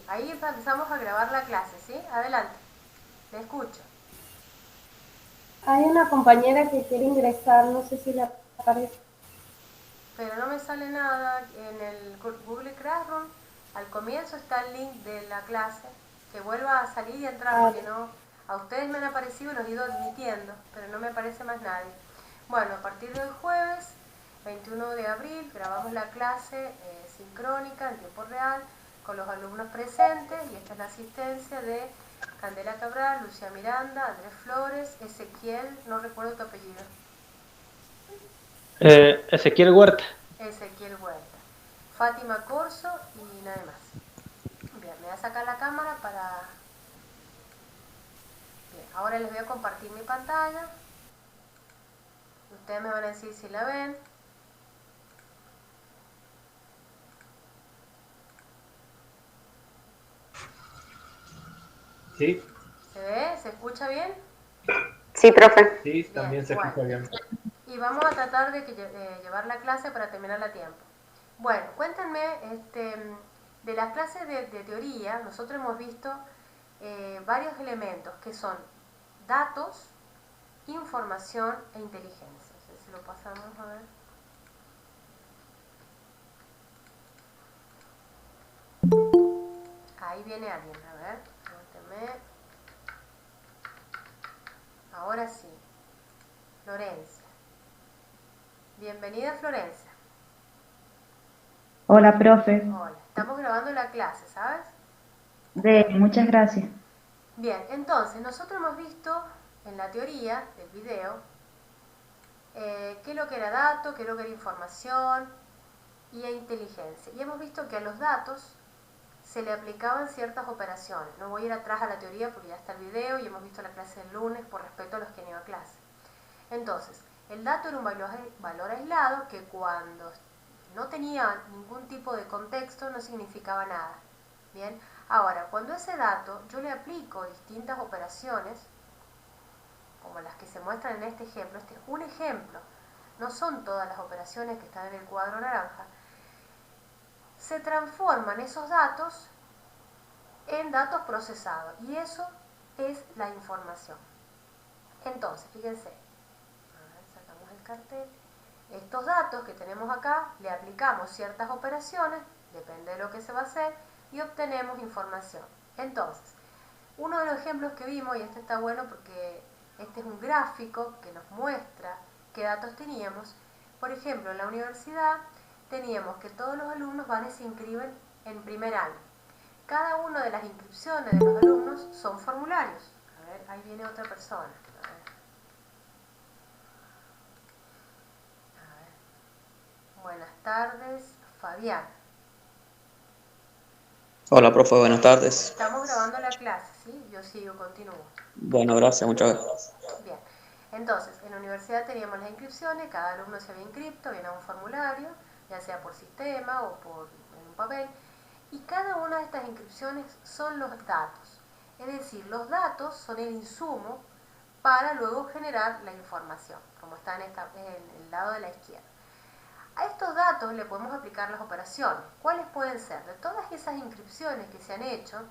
Ahí empezamos a grabar la clase, ¿sí? Adelante, le escucho. Hay una compañera que quiere ingresar, no sé si le aparece. Pero no me sale nada en el Google Classroom. Al comienzo está el link de la clase. Que vuelva a salir y entrar Ah, porque no... A ustedes me han aparecido y los he ido admitiendo, pero no me aparece más nadie. Bueno, a partir del jueves 21 de abril grabamos la clase sincrónica en tiempo real con los alumnos presentes y esta es la asistencia de Candela Cabral, Lucía Miranda, Andrés Flores, Ezequiel, no recuerdo tu apellido. Ezequiel Huerta. Ezequiel Huerta, Fátima Corso y nada más. Bien, me voy a sacar la cámara para... Bien, ahora les voy a compartir mi pantalla. Ustedes me van a decir si la ven. Sí, ¿Se ve? ¿Se escucha bien? Sí, profe. sí, Bien, también se bueno. escucha bien. Y vamos a tratar de llevar la clase para terminarla a tiempo. Bueno, cuéntenme, de las clases de teoría, nosotros hemos visto varios elementos que son datos, información e inteligencia. No sé si lo pasamos a ver. Ahí viene alguien, a ver, cuénteme. Ahora sí, Florencia. Bienvenida, Florencia. Hola, profe. Hola, estamos grabando la clase, ¿sabes? Muchas gracias. Bien, entonces, nosotros hemos visto en la teoría del video qué es lo que era dato, qué es lo que era información y inteligencia. Y hemos visto que a los datos se le aplicaban ciertas operaciones. No voy a ir atrás a la teoría porque ya está el video y hemos visto la clase del lunes por respeto a los que han ido a clase. Entonces, el dato era un valor aislado que cuando no tenía ningún tipo de contexto no significaba nada. Bien, ahora, cuando ese dato yo le aplico distintas operaciones, como las que se muestran en este ejemplo, este es un ejemplo, no son todas las operaciones que están en el cuadro naranja, se transforman esos datos en datos procesados y eso es la información. Entonces, fíjense, sacamos el cartel. Estos datos que tenemos acá, le aplicamos ciertas operaciones, depende de lo que se va a hacer, y obtenemos información. Entonces, uno de los ejemplos que vimos, y este está bueno porque este es un gráfico que nos muestra qué datos teníamos. Por ejemplo, en la universidad teníamos que todos los alumnos van y se inscriben en primer año. Cada una de las inscripciones de los alumnos son formularios. A ver, ahí viene otra persona. Buenas tardes, Fabián. Hola, profe, buenas tardes. Estamos grabando la clase, ¿sí? Yo sigo, continúo. Bueno, gracias, muchas gracias. Bien, entonces, en la universidad teníamos las inscripciones, cada alumno se había inscrito, viene a un formulario, ya sea por sistema o en un papel, y cada una de estas inscripciones son los datos. Es decir, los datos son el insumo para luego generar la información, como está en el lado de la izquierda. A estos datos le podemos aplicar las operaciones. ¿Cuáles pueden ser? De todas esas inscripciones que se han hecho,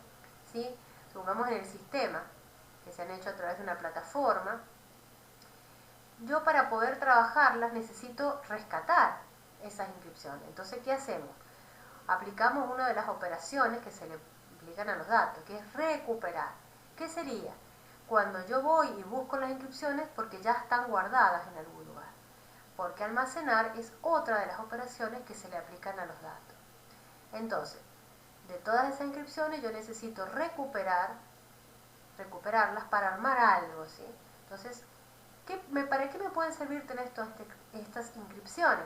¿sí? Supongamos en el sistema, que se han hecho a través de una plataforma, yo para poder trabajarlas necesito rescatar esas inscripciones. Entonces, ¿qué hacemos? Aplicamos una de las operaciones que se le aplican a los datos, que es recuperar. ¿Qué sería? Cuando yo voy y busco las inscripciones porque ya están guardadas en algún lugar. Porque almacenar es otra de las operaciones que se le aplican a los datos. Entonces, de todas esas inscripciones yo necesito recuperarlas para armar algo, ¿sí? Entonces, ¿para qué me pueden servir tener estas inscripciones?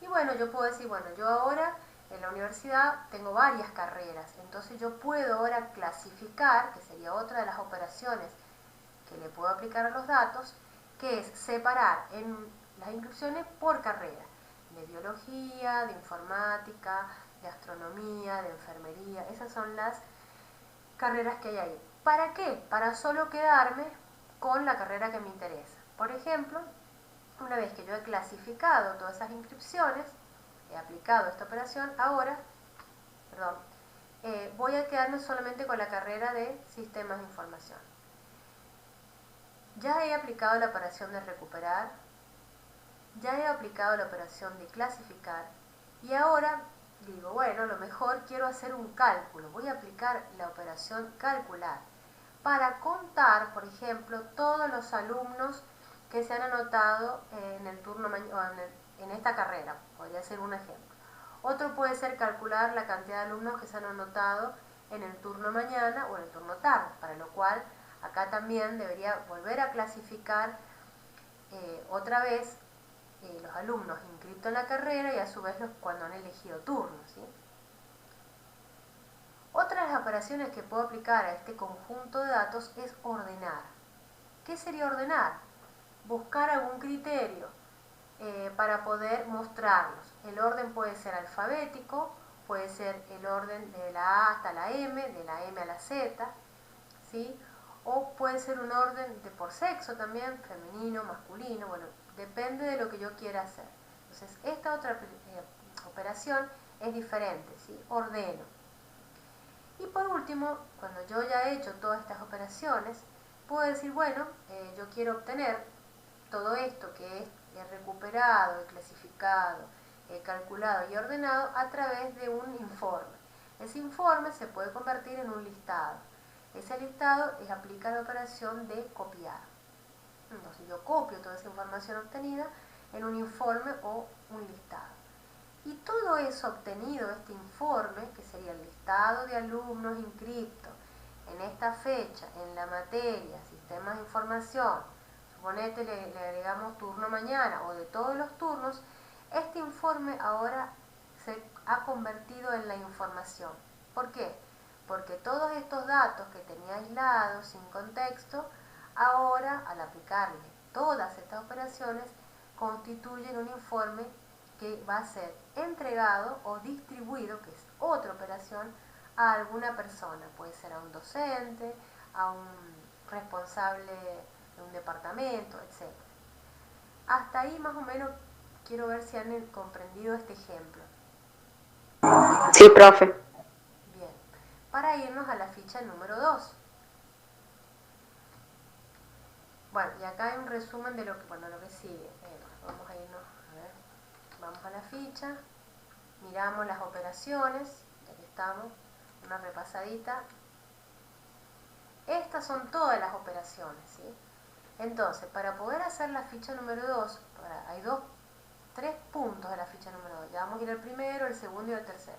Y bueno, yo puedo decir, bueno, yo ahora en la universidad tengo varias carreras, entonces yo puedo ahora clasificar, que sería otra de las operaciones que le puedo aplicar a los datos, que es separar en las inscripciones por carrera, de biología, de informática, de astronomía, de enfermería, esas son las carreras que hay ahí. ¿Para qué? Para solo quedarme con la carrera que me interesa. Por ejemplo, una vez que yo he clasificado todas esas inscripciones, he aplicado esta operación, ahora, perdón, voy a quedarme solamente con la carrera de sistemas de información. Ya he aplicado la operación de recuperar, ya he aplicado la operación de clasificar y ahora digo, bueno, a lo mejor quiero hacer un cálculo, voy a aplicar la operación calcular para contar, por ejemplo, todos los alumnos que se han anotado en el turno en esta carrera, podría ser un ejemplo. Otro puede ser calcular la cantidad de alumnos que se han anotado en el turno mañana o en el turno tarde, para lo cual acá también debería volver a clasificar otra vez los alumnos inscritos en la carrera y a su vez los cuando han elegido turno, ¿sí? Otra de las operaciones que puedo aplicar a este conjunto de datos es ordenar. ¿Qué sería ordenar? Buscar algún criterio para poder mostrarlos. El orden puede ser alfabético, puede ser el orden de la A hasta la M, de la M a la Z, ¿sí? O puede ser un orden de por sexo también, femenino, masculino, bueno, depende de lo que yo quiera hacer. Entonces, esta otra operación es diferente, ¿sí? Ordeno. Y por último, cuando yo ya he hecho todas estas operaciones, puedo decir, bueno, yo quiero obtener todo esto que he recuperado, he clasificado, he calculado y ordenado a través de un informe. Ese informe se puede convertir en un listado. Ese listado aplica la operación de copiar. Entonces yo copio toda esa información obtenida en un informe o un listado. Y todo eso obtenido, este informe, que sería el listado de alumnos inscriptos en esta fecha, en la materia, sistemas de información, suponete le agregamos turno mañana o de todos los turnos, este informe ahora se ha convertido en la información. ¿Por qué? Porque todos estos datos que tenía aislados, sin contexto, ahora al aplicarle todas estas operaciones, constituyen un informe que va a ser entregado o distribuido, que es otra operación, a alguna persona. Puede ser a un docente, a un responsable de un departamento, etc. Hasta ahí más o menos quiero ver si han comprendido este ejemplo. Sí, profe. Bien, para irnos a la ficha número 2. Bueno, y acá hay un resumen de lo que sigue. Vamos a irnos, a ver, vamos a la ficha, miramos las operaciones, ya que estamos, una repasadita. Estas son todas las operaciones, ¿sí? Entonces, para poder hacer la ficha número 2, hay tres puntos de la ficha número 2. Ya vamos a ir al primero, el segundo y el tercero.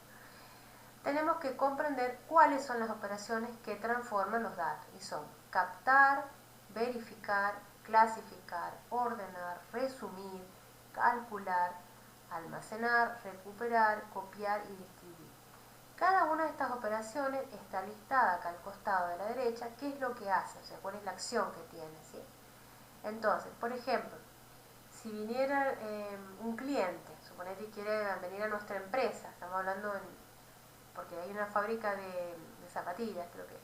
Tenemos que comprender cuáles son las operaciones que transforman los datos. Y son captar, verificar, clasificar, ordenar, resumir, calcular, almacenar, recuperar, copiar y distribuir. Cada una de estas operaciones está listada acá al costado de la derecha, qué es lo que hace, o sea, cuál es la acción que tiene, ¿sí? Entonces, por ejemplo, si viniera un cliente, suponete que quiere venir a nuestra empresa, estamos hablando porque hay una fábrica de zapatillas, creo que,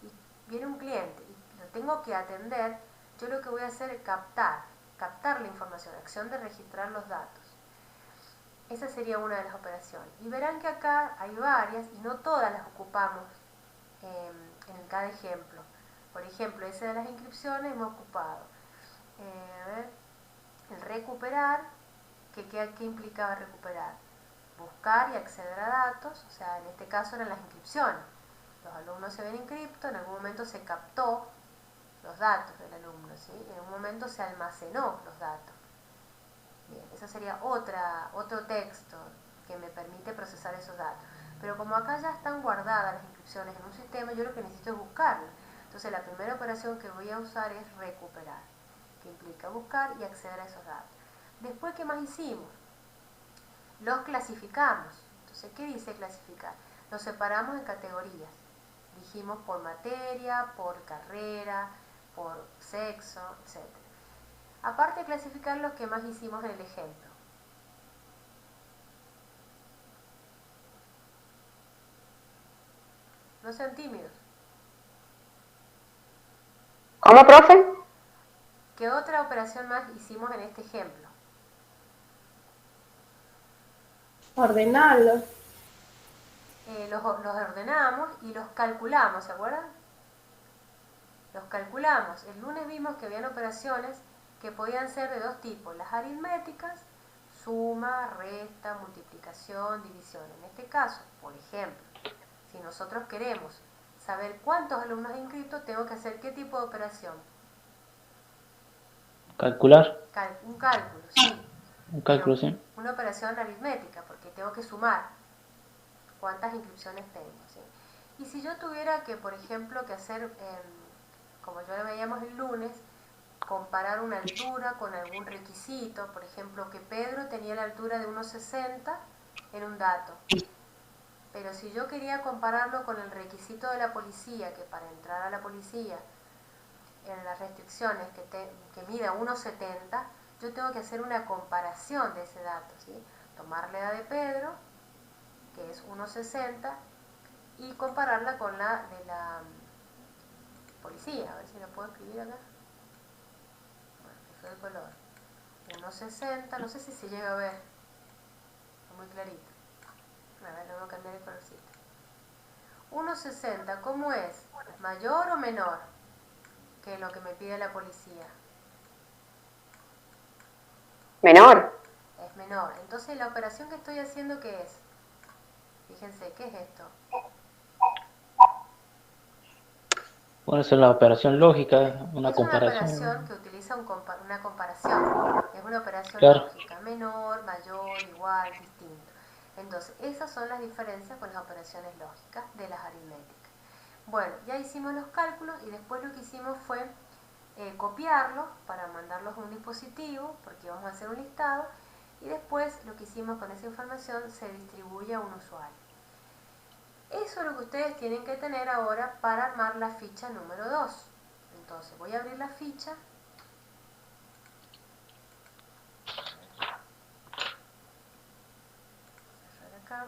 y viene un cliente y lo tengo que atender, yo lo que voy a hacer es captar la información, acción de registrar los datos. Esa sería una de las operaciones. Y verán que acá hay varias y no todas las ocupamos en cada ejemplo. Por ejemplo, ese de las inscripciones hemos ocupado. A ver, el recuperar, ¿qué implicaba recuperar? Buscar y acceder a datos, o sea, en este caso eran las inscripciones. Los alumnos se ven inscriptos, en algún momento se captó los datos del alumno, ¿sí? En un momento se almacenó los datos. Bien, eso sería otro texto que me permite procesar esos datos. Pero como acá ya están guardadas las inscripciones en un sistema, yo lo que necesito es buscarlas. Entonces la primera operación que voy a usar es recuperar, que implica buscar y acceder a esos datos. Después, ¿qué más hicimos? Los clasificamos. Entonces, ¿qué dice clasificar? Los separamos en categorías. Dijimos por materia, por carrera, por sexo, etc. Aparte de clasificar los que más hicimos en el ejemplo. No sean tímidos. ¿Cómo, profe? ¿Qué otra operación más hicimos en este ejemplo? Ordenarlos. los ordenamos y los calculamos, ¿se acuerdan? Los calculamos. El lunes vimos que habían operaciones que podían ser de dos tipos, las aritméticas, suma, resta, multiplicación, división. En este caso, por ejemplo, si nosotros queremos saber cuántos alumnos inscritos, tengo que hacer ¿qué tipo de operación? Calcular. Un cálculo, sí. Un cálculo, Pero sí. una operación aritmética, porque tengo que sumar cuántas inscripciones tengo, ¿sí? Y si yo tuviera que, por ejemplo, que hacer, como ya lo veíamos el lunes, comparar una altura con algún requisito, por ejemplo, que Pedro tenía la altura de 1,60 en un dato. Pero si yo quería compararlo con el requisito de la policía, que para entrar a la policía, en las restricciones que mida 1,70, yo tengo que hacer una comparación de ese dato, ¿sí? Tomar la edad de Pedro, que es 1,60, y compararla con la de la policía. A ver si lo puedo escribir acá. Bueno, eso de color. 1,60, no sé si se llega a ver. Está muy clarito. A ver, le voy a cambiar el colorcito. 1,60, ¿cómo es? ¿Es mayor o menor que lo que me pide la policía? Menor. Es menor. Entonces, la operación que estoy haciendo, ¿qué es? Fíjense, ¿qué es esto? Puede ser la operación lógica, una Es una comparación. operación que utiliza una comparación. Es una operación Claro. lógica. Menor, mayor, igual, distinto. Entonces, esas son las diferencias con las operaciones lógicas de las aritméticas. Bueno, ya hicimos los cálculos y después lo que hicimos fue copiarlos para mandarlos a un dispositivo, porque vamos a hacer un listado, y después lo que hicimos con esa información se distribuye a un usuario. Eso es lo que ustedes tienen que tener ahora para armar la ficha número 2. Entonces voy a abrir la ficha. Cerrar acá.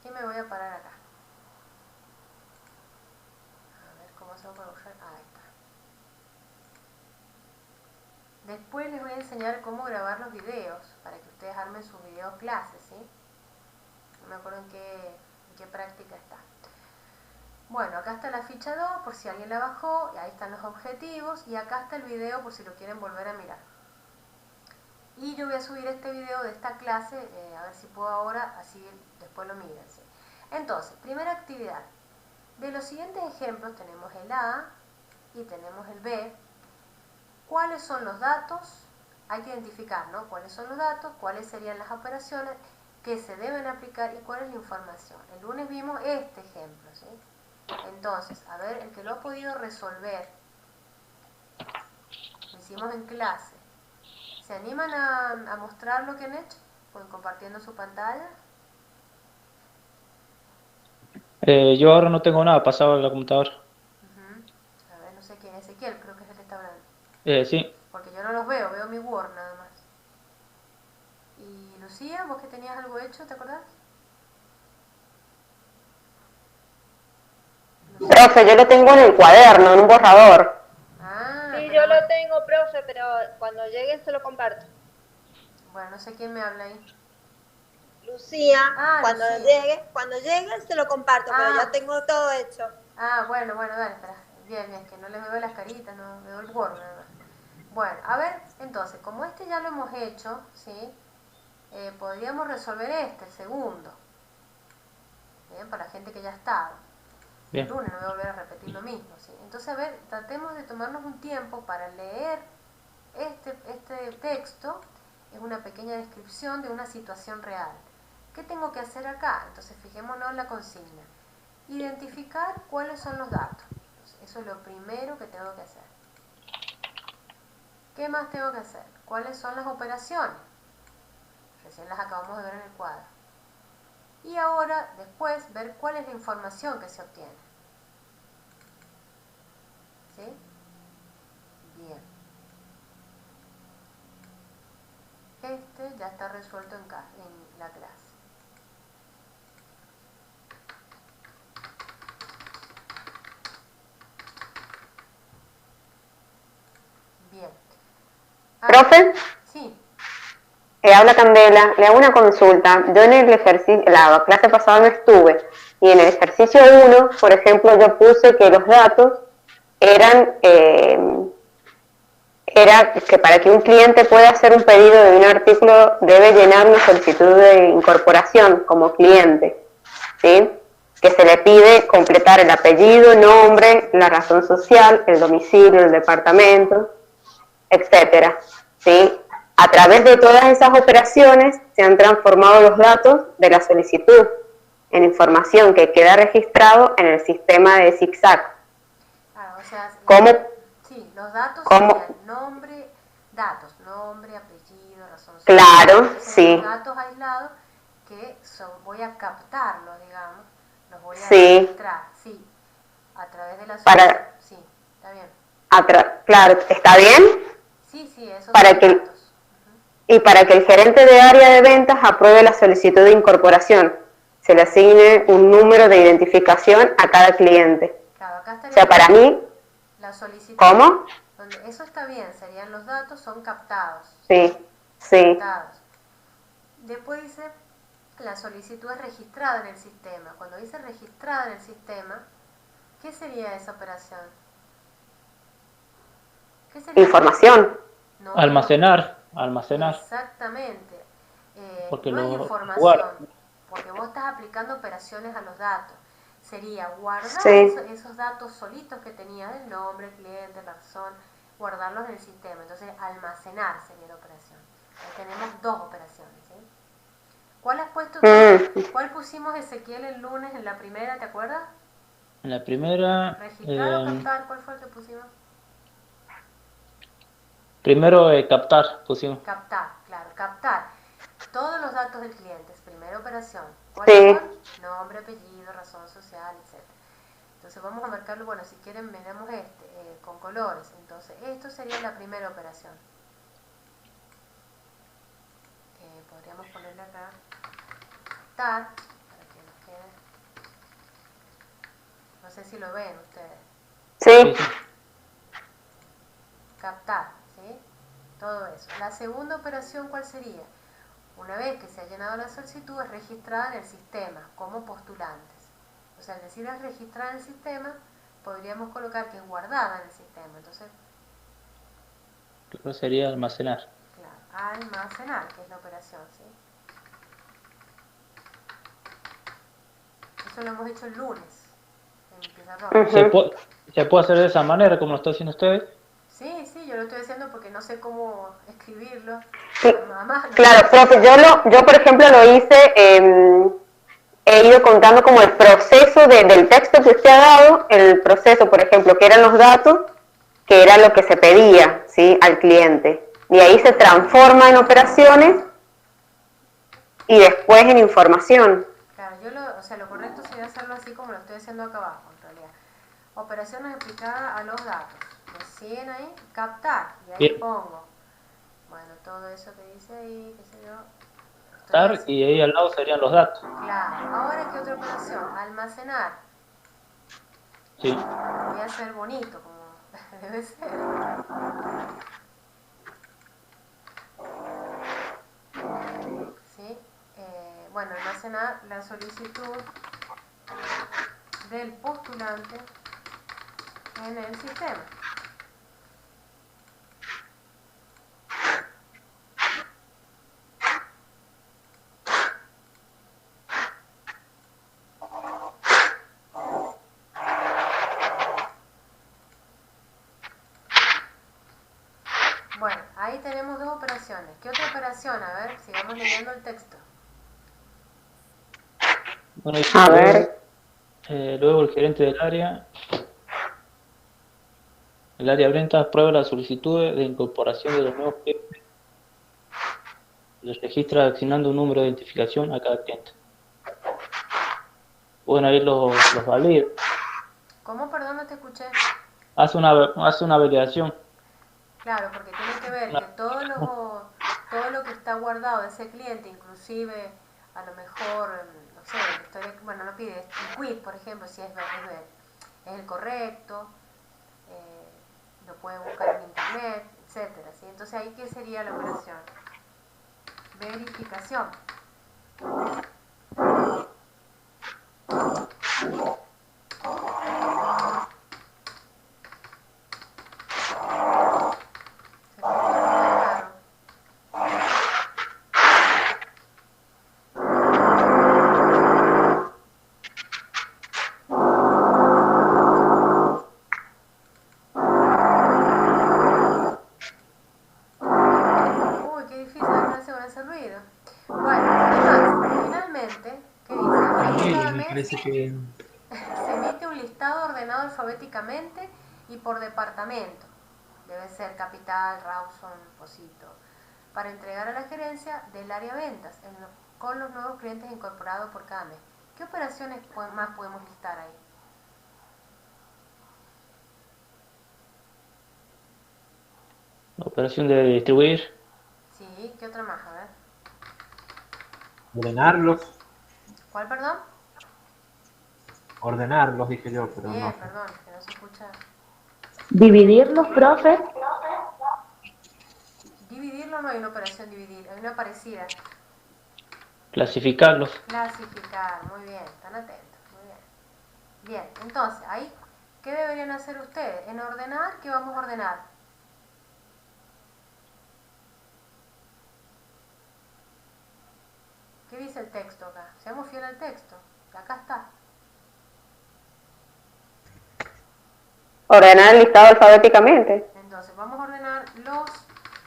Y me voy a parar acá. A ver cómo se va a usar. Ahí está. Después les voy a enseñar cómo grabar los videos para que ustedes armen sus videos clases, ¿sí? No me acuerdo en qué práctica está. Bueno, acá está la ficha 2 por si alguien la bajó, y ahí están los objetivos, y acá está el video por si lo quieren volver a mirar. Y yo voy a subir este video de esta clase, a ver si puedo ahora, así después lo miren, ¿sí? Entonces, primera actividad. De los siguientes ejemplos tenemos el A y tenemos el B. ¿Cuáles son los datos? Hay que identificar, ¿no? ¿Cuáles son los datos? ¿Cuáles serían las operaciones que se deben aplicar y cuál es la información? El lunes vimos este ejemplo, ¿sí? Entonces, a ver, el que lo ha podido resolver, lo hicimos en clase. ¿Se animan a mostrar lo que han hecho? Pues compartiendo su pantalla. Yo ahora no tengo nada pasado en la computadora. A ver, no sé quién es Ezequiel, creo que es el que está hablando. Sí. Porque yo no los veo, veo mi Word nada más. Y Lucía, vos que tenías algo hecho, ¿te acordás? Profe, yo lo tengo en el cuaderno, en un borrador. Ah, Sí, pero yo lo tengo, profe, pero cuando llegue se lo comparto. bueno, no sé quién me habla ahí. Lucía, Ah, cuando Lucía. llegue se lo comparto, pero Ah. ya tengo todo hecho. Ah, bueno, dale, espera. Bien, bien, que no les veo las caritas, no veo el Word nada más. Bueno, a ver, entonces, como este ya lo hemos hecho, ¿sí? Podríamos resolver este, el segundo. Bien, para la gente que ya ha estado. Bien. El lunes no voy a volver a repetir lo mismo, ¿sí? Entonces, a ver, tratemos de tomarnos un tiempo para leer este texto. Es una pequeña descripción de una situación real. ¿Qué tengo que hacer acá? Entonces, fijémonos en la consigna. Identificar cuáles son los datos. Entonces, eso es lo primero que tengo que hacer. ¿Qué más tengo que hacer? ¿Cuáles son las operaciones? Recién las acabamos de ver en el cuadro. Y ahora, después, ver cuál es la información que se obtiene. ¿Sí? Bien. Este ya está resuelto en la clase. Bien. ¿Profe? Sí. Habla Candela, le hago una consulta. Yo en el ejercicio, la clase pasada no estuve, y en el ejercicio 1, por ejemplo, yo puse que los datos eran, era que para que un cliente pueda hacer un pedido de un artículo debe llenar una solicitud de incorporación como cliente, ¿sí? Que se le pide completar el apellido, nombre, la razón social, el domicilio, el departamento, etcétera, ¿sí? A través de todas esas operaciones se han transformado los datos de la solicitud en información que queda registrado en el sistema de ZigZag. Ah, o sea, ¿Cómo? sí, los datos ¿Cómo? serían nombre, apellido, razón social. Claro, Esos son sí. los datos aislados que voy a captarlos, digamos, los voy a Sí. registrar, sí, a través de la solicitud. Sí, está bien. Claro, ¿está bien? Sí, esos Para son que, los datos. y para que el gerente de área de ventas apruebe la solicitud de incorporación, se le asigne un número de identificación a cada cliente. Claro, acá O estaría sea, para mí, la solicitud. ¿cómo? Donde eso está bien, serían los datos, son captados. Sí, sí. Captados. Después dice, la solicitud es registrada en el sistema. Cuando dice registrada en el sistema, ¿qué sería esa operación? ¿Qué sería? Información. No, Almacenar. exactamente. Porque No es lo información, guarda. porque vos estás aplicando operaciones a los datos. Sería guardar Sí. esos datos solitos que tenías, el nombre, el cliente, la razón, guardarlos en el sistema. Entonces, almacenar sería la operación. Ahí tenemos dos operaciones, ¿sí? ¿Cuál has puesto? ¿Cuál pusimos, Ezequiel, el lunes en la primera, te acuerdas? En la primera, ¿Registrar o captar? ¿Cuál fue el que pusimos? primero captar, pusimos. Captar, claro, captar todos los datos del cliente, es primera operación. ¿Cuáles Sí. son? Nombre, apellido, razón social, etc. Entonces vamos a marcarlo, bueno, si quieren miremos con colores. Entonces esto sería la primera operación. Podríamos ponerle acá captar, para que nos quede. No sé si lo ven ustedes. Sí. Captar, ¿sí? Todo eso. La segunda operación, ¿cuál sería? Una vez que se ha llenado la solicitud, es registrada en el sistema como postulantes. O sea, al decir es registrada en el sistema, podríamos colocar que es guardada en el sistema. Entonces, Luego sería almacenar. claro, almacenar, que es la operación, ¿sí? Eso lo hemos hecho el lunes en el pizarrón. Ujú. ¿Se puede hacer de esa manera como lo están haciendo ustedes? Sí, yo lo estoy haciendo porque no sé cómo escribirlo. Sí. Mamá, no Claro, sé. profe, yo por ejemplo lo hice, he ido contando como el proceso del texto que usted ha dado, el proceso, por ejemplo, que eran los datos, que era lo que se pedía, ¿sí? Al cliente. Y ahí se transforma en operaciones y después en información. Claro, lo correcto sería hacerlo así como lo estoy haciendo acá abajo, en realidad. Operaciones aplicadas a los datos. ¿Me siguen ahí? Captar. Y ahí Bien. pongo. Bueno, todo eso que dice ahí, qué sé yo. Captar y ahí al lado serían los datos. Claro. Ahora, ¿qué otra operación? Almacenar. Sí. Voy a hacer bonito, como debe ser. ¿Sí? Bueno, almacenar la solicitud del postulante en el sistema. Bueno, ahí tenemos dos operaciones. ¿Qué otra operación? A ver, sigamos leyendo el texto. Bueno, A ver. luego el gerente del área, el área de ventas aprueba la solicitud de incorporación de los nuevos clientes y los registra asignando un número de identificación a cada cliente. Bueno, ahí los valida. ¿Cómo? Perdón, no te escuché. Hace una validación. Claro, porque tiene que ver que todo lo que está guardado de ese cliente, inclusive a lo mejor, no sé, la historia, bueno, no pide, el quit, por ejemplo, si es el correcto, lo puede buscar en internet, etcétera, ¿sí? Entonces ahí, ¿qué sería la operación? verificación. Uy, qué difícil hacerse con ese ruido. Bueno, además, finalmente, ¿qué dice? A mí Cada me mes parece que se emite un listado ordenado alfabéticamente y por departamento. Debe ser Capital, Rawson, Posito, para entregar a la gerencia del área ventas con los nuevos clientes incorporados por cada mes. ¿Qué operaciones más podemos listar ahí? La operación de distribuir, Sí, ¿qué otra más? A ver. ordenarlos, ¿Cuál, perdón? dije yo, pero Bien, no. perdón, que no se escucha. Dividirlos, profe. Dividirlo no hay una operación dividir, hay una parecida. clasificarlos, Clasificar, muy bien, están atentos, muy bien. Bien, entonces, ahí, ¿qué deberían hacer ustedes? En ordenar, ¿qué vamos a ordenar? ¿Qué dice el texto acá? Seamos fieles al texto, que acá está. Ordenar el listado alfabéticamente. Entonces, vamos a ordenar los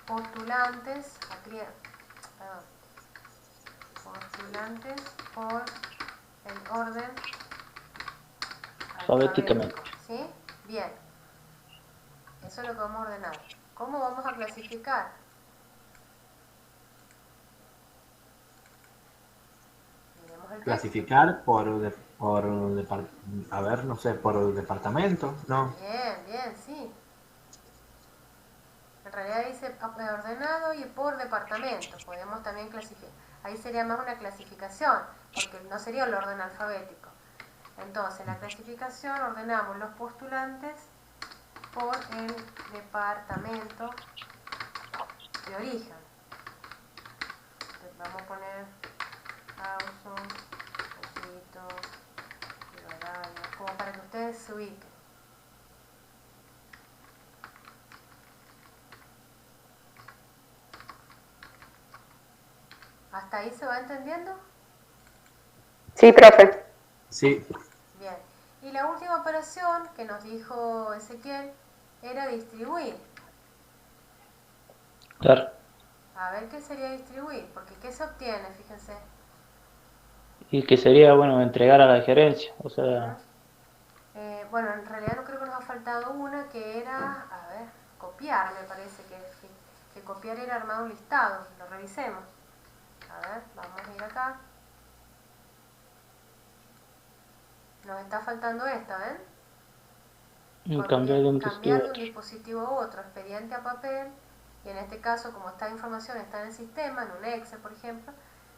postulantes, postulantes por el orden alfabéticamente. alfabético, ¿sí? Bien, eso es lo que vamos a ordenar. ¿Cómo vamos a clasificar? Miremos el texto. Clasificar a ver, no sé, por departamento, ¿no? Bien, bien, sí. En realidad dice ordenado y por departamento. Podemos también clasificar. Ahí sería más una clasificación, porque no sería el orden alfabético. Entonces, en la clasificación ordenamos los postulantes por el departamento de origen. Entonces, vamos a poner Rawson, Posito, Rivadavia, como para que ustedes se ubiquen. ¿Hasta ahí se va entendiendo? Sí, profe. Sí, Bien. Y la última operación que nos dijo Ezequiel era distribuir. Claro. A ver qué sería distribuir, porque ¿qué se obtiene? Fíjense. Y que sería, bueno, entregar a la gerencia, o sea, Bueno, en realidad no creo que nos ha faltado una que era, a ver, copiar, me parece que copiar era armar un listado. Lo revisemos. A ver, vamos a ir acá. Nos está faltando esta, ¿ven? cambiar de un Cambiar de dispositivo a un otro. dispositivo a otro, expediente a papel, y en este caso, como esta información está en el sistema, en un Excel, por ejemplo,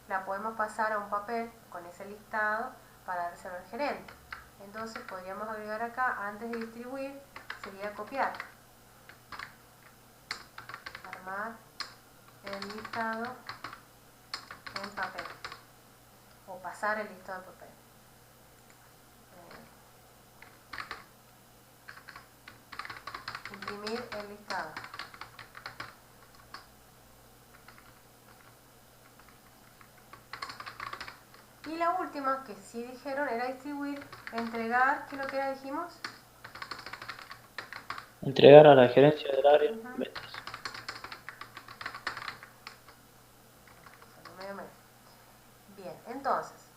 la podemos pasar a un papel con ese listado para dárselo al gerente. Entonces podríamos agregar acá, antes de distribuir, sería copiar. Armar el listado en papel. O pasar el listado en papel. Imprimir el listado. Y la última, que sí dijeron, era distribuir, entregar, ¿qué es lo que era, dijimos? Entregar a la gerencia del área ventas. Bien, entonces,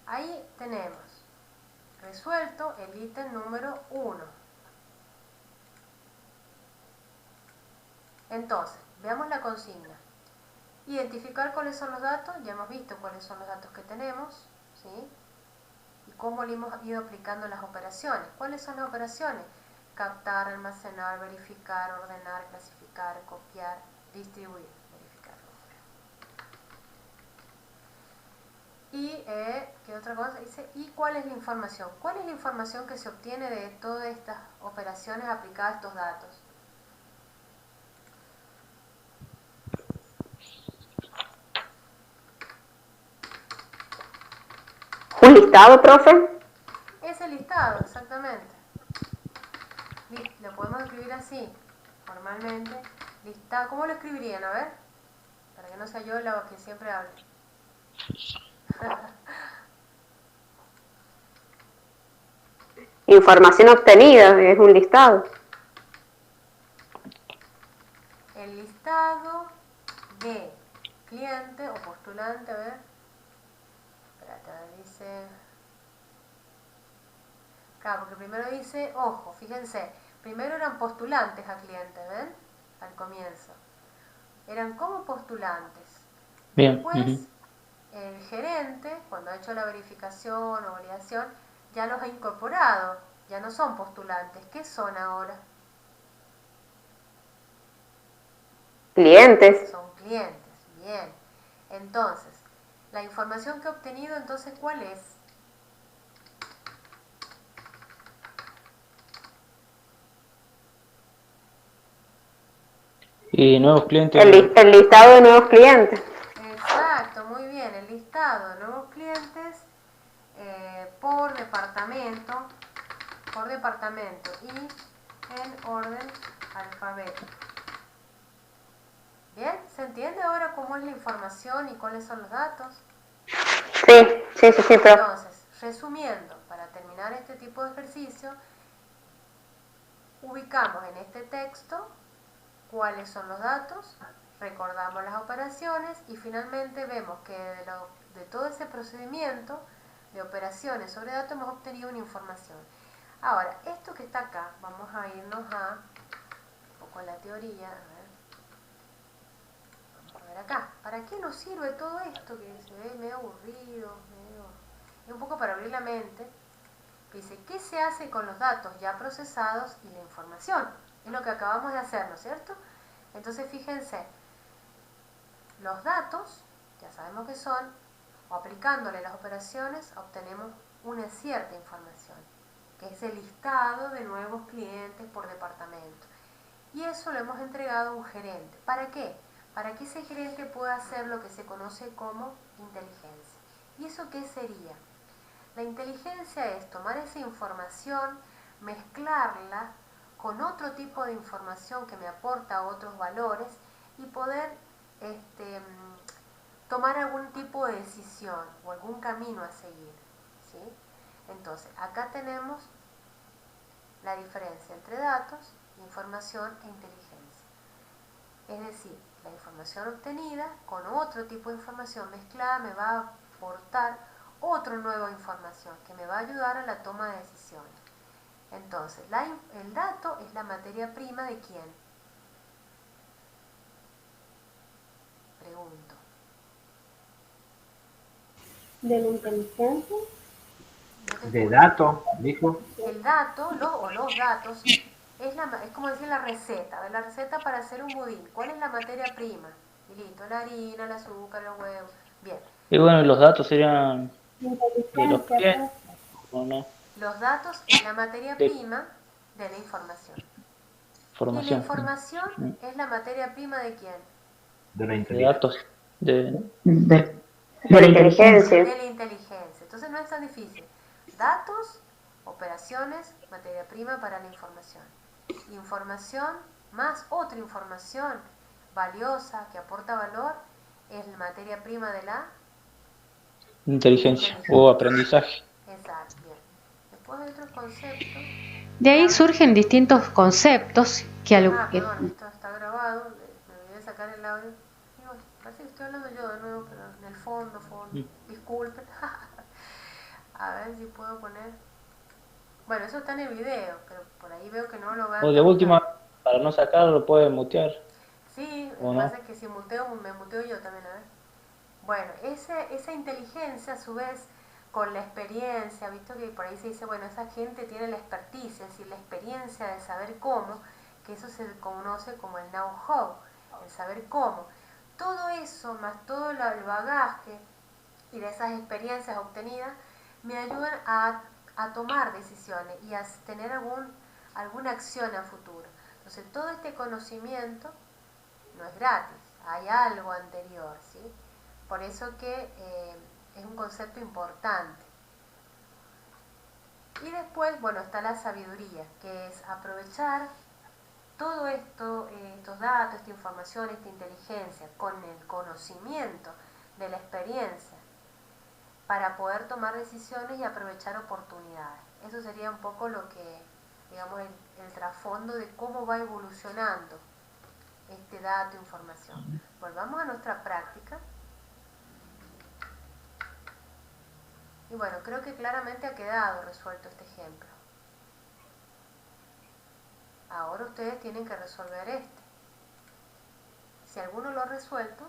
ahí tenemos resuelto el ítem número 1. Entonces, veamos la consigna. Identificar cuáles son los datos, ya hemos visto cuáles son los datos que tenemos, ¿sí? Y cómo le hemos ido aplicando las operaciones. ¿Cuáles son las operaciones? Captar, almacenar, verificar, ordenar, clasificar, copiar, distribuir. Verificar. Y, ¿qué otra cosa dice? ¿Y cuál es la información? ¿Cuál es la información que se obtiene de todas estas operaciones aplicadas a estos datos? ¿Un listado, profe? Es el listado, exactamente. Lo podemos escribir así, formalmente. Listado. ¿Cómo lo escribirían? A ver, para que no sea yo la que siempre hable. Información obtenida, es un listado. El listado de cliente o postulante, a ver. Espérate, a ver, dice... Claro, porque primero dice, ojo, fíjense, primero eran postulantes a cliente, ¿ven? Al comienzo. Eran como postulantes. Bien. Después, el gerente, cuando ha hecho la verificación o validación, ya los ha incorporado, ya no son postulantes. ¿Qué son ahora? Clientes. Son clientes, bien. Entonces, la información que he obtenido, entonces, ¿cuál es? Y nuevos clientes. El listado de nuevos clientes. Exacto, muy bien. El listado de nuevos clientes por departamento y en orden alfabético. ¿Bien? ¿Se entiende ahora cómo es la información y cuáles son los datos? Sí, profe. Entonces, resumiendo, para terminar este tipo de ejercicio, ubicamos en este texto cuáles son los datos, recordamos las operaciones y finalmente vemos que de todo ese procedimiento de operaciones sobre datos hemos obtenido una información. Ahora, esto que está acá, vamos a irnos a un poco a la teoría, vamos a ver acá. ¿Para qué nos sirve todo esto que se ve medio aburrido? Es un poco para abrir la mente. Dice, ¿qué se hace con los datos ya procesados y la información? Es lo que acabamos de hacer, ¿no es cierto? Entonces, fíjense, los datos, ya sabemos que son, o aplicándole las operaciones, obtenemos una cierta información, que es el listado de nuevos clientes por departamento. Y eso lo hemos entregado a un gerente. ¿Para qué? Para que ese gerente pueda hacer lo que se conoce como inteligencia. ¿Y eso qué sería? La inteligencia es tomar esa información, mezclarla con otro tipo de información que me aporta otros valores y poder tomar algún tipo de decisión o algún camino a seguir, ¿sí? Entonces, acá tenemos la diferencia entre datos, información e inteligencia. Es decir, la información obtenida con otro tipo de información mezclada me va a aportar otra nueva información que me va a ayudar a la toma de decisiones. Entonces, el dato es la materia prima de quién? Pregunto. ¿De la inteligencia? De datos, dijo. El dato, los datos, es como decir la receta. ¿Ves? La receta para hacer un budín. ¿Cuál es la materia prima? Y listo, la harina, el azúcar, los huevos. Bien. Y bueno, los datos serían de los Inteligencia, clientes, pues. ¿o no? Los datos es la materia De prima de la información. Y la formación. información es la materia prima de quién? De la De inteligencia. datos. De De la inteligencia. De la inteligencia. Entonces no es tan difícil. Datos, operaciones, materia prima para la información. Información más otra información valiosa que aporta valor es la materia prima de la inteligencia o aprendizaje. Exacto, bien. Después hay otro concepto. De ahí surgen distintos conceptos que Perdón, esto está grabado, me olvidé de sacar el audio. Digo, parece que estoy hablando yo de nuevo, pero en el fondo, disculpen. A ver si puedo poner. Bueno, eso está en el video, pero por ahí veo que no lo van a. O de última, para no sacarlo, lo pueden mutear. Sí, ¿O lo que no? pasa es que si muteo, me muteo yo también, a ver. Bueno, esa inteligencia a su vez con la experiencia, visto que por ahí se dice, bueno, esa gente tiene la expertise, es decir, la experiencia de saber cómo, que eso se conoce como el know-how, el saber cómo. Todo eso, más todo el bagaje y de esas experiencias obtenidas, me ayudan a tomar decisiones y a tener alguna acción a futuro. Entonces, todo este conocimiento no es gratis, hay algo anterior, ¿sí? Por eso que es un concepto importante. Y después, bueno, está la sabiduría, que es aprovechar todo esto, estos datos, esta información, esta inteligencia, con el conocimiento de la experiencia, para poder tomar decisiones y aprovechar oportunidades. Eso sería un poco lo que, digamos, el trasfondo de cómo va evolucionando este dato, información. Volvamos a nuestra práctica. Y bueno, creo que claramente ha quedado resuelto este ejemplo. Ahora ustedes tienen que resolver este. Si alguno lo ha resuelto,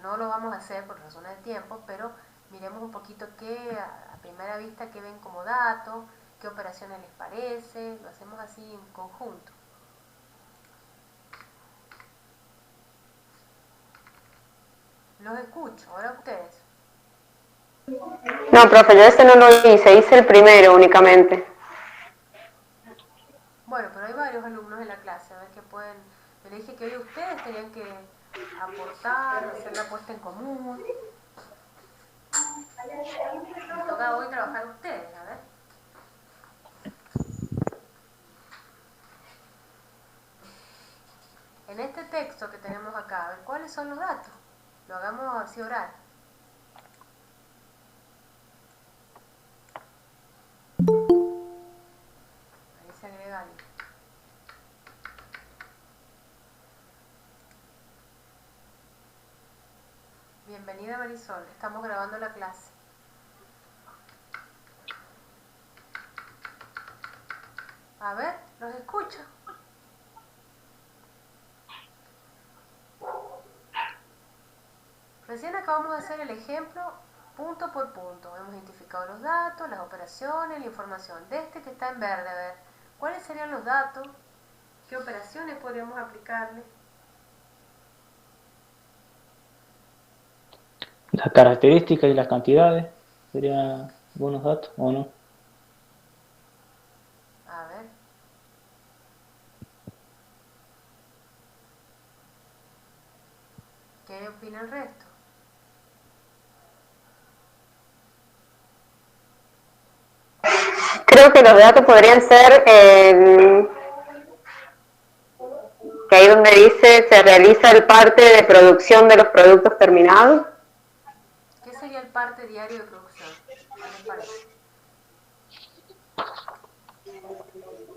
no lo vamos a hacer por razones de tiempo, pero miremos un poquito qué, a primera vista, qué ven como datos, qué operaciones les parece, lo hacemos así en conjunto. Los escucho, ahora ustedes. No, profe, yo ese no lo hice el primero únicamente. Bueno, pero hay varios alumnos en la clase, a ver qué pueden... Yo le dije que hoy ustedes tenían que aportar, hacer la puesta en común. Les toca hoy trabajar a ustedes, a ver. En este texto que tenemos acá, a ver, ¿cuáles son los datos? Lo hagamos así oral. Ahí se agrega alguien. Bienvenida Marisol, estamos grabando la clase. A ver, los escucho. Recién acabamos de hacer el ejemplo punto por punto. Hemos identificado los datos, las operaciones, la información. De este que está en verde, a ver, ¿cuáles serían los datos? ¿Qué operaciones podríamos aplicarle? Las características y las cantidades serían buenos datos, ¿o no? A ver. ¿Qué opina el resto? Creo que los datos podrían ser, que ahí donde dice se realiza el parte de producción de los productos terminados. ¿Qué sería el parte diario de producción? ¿Qué les parece?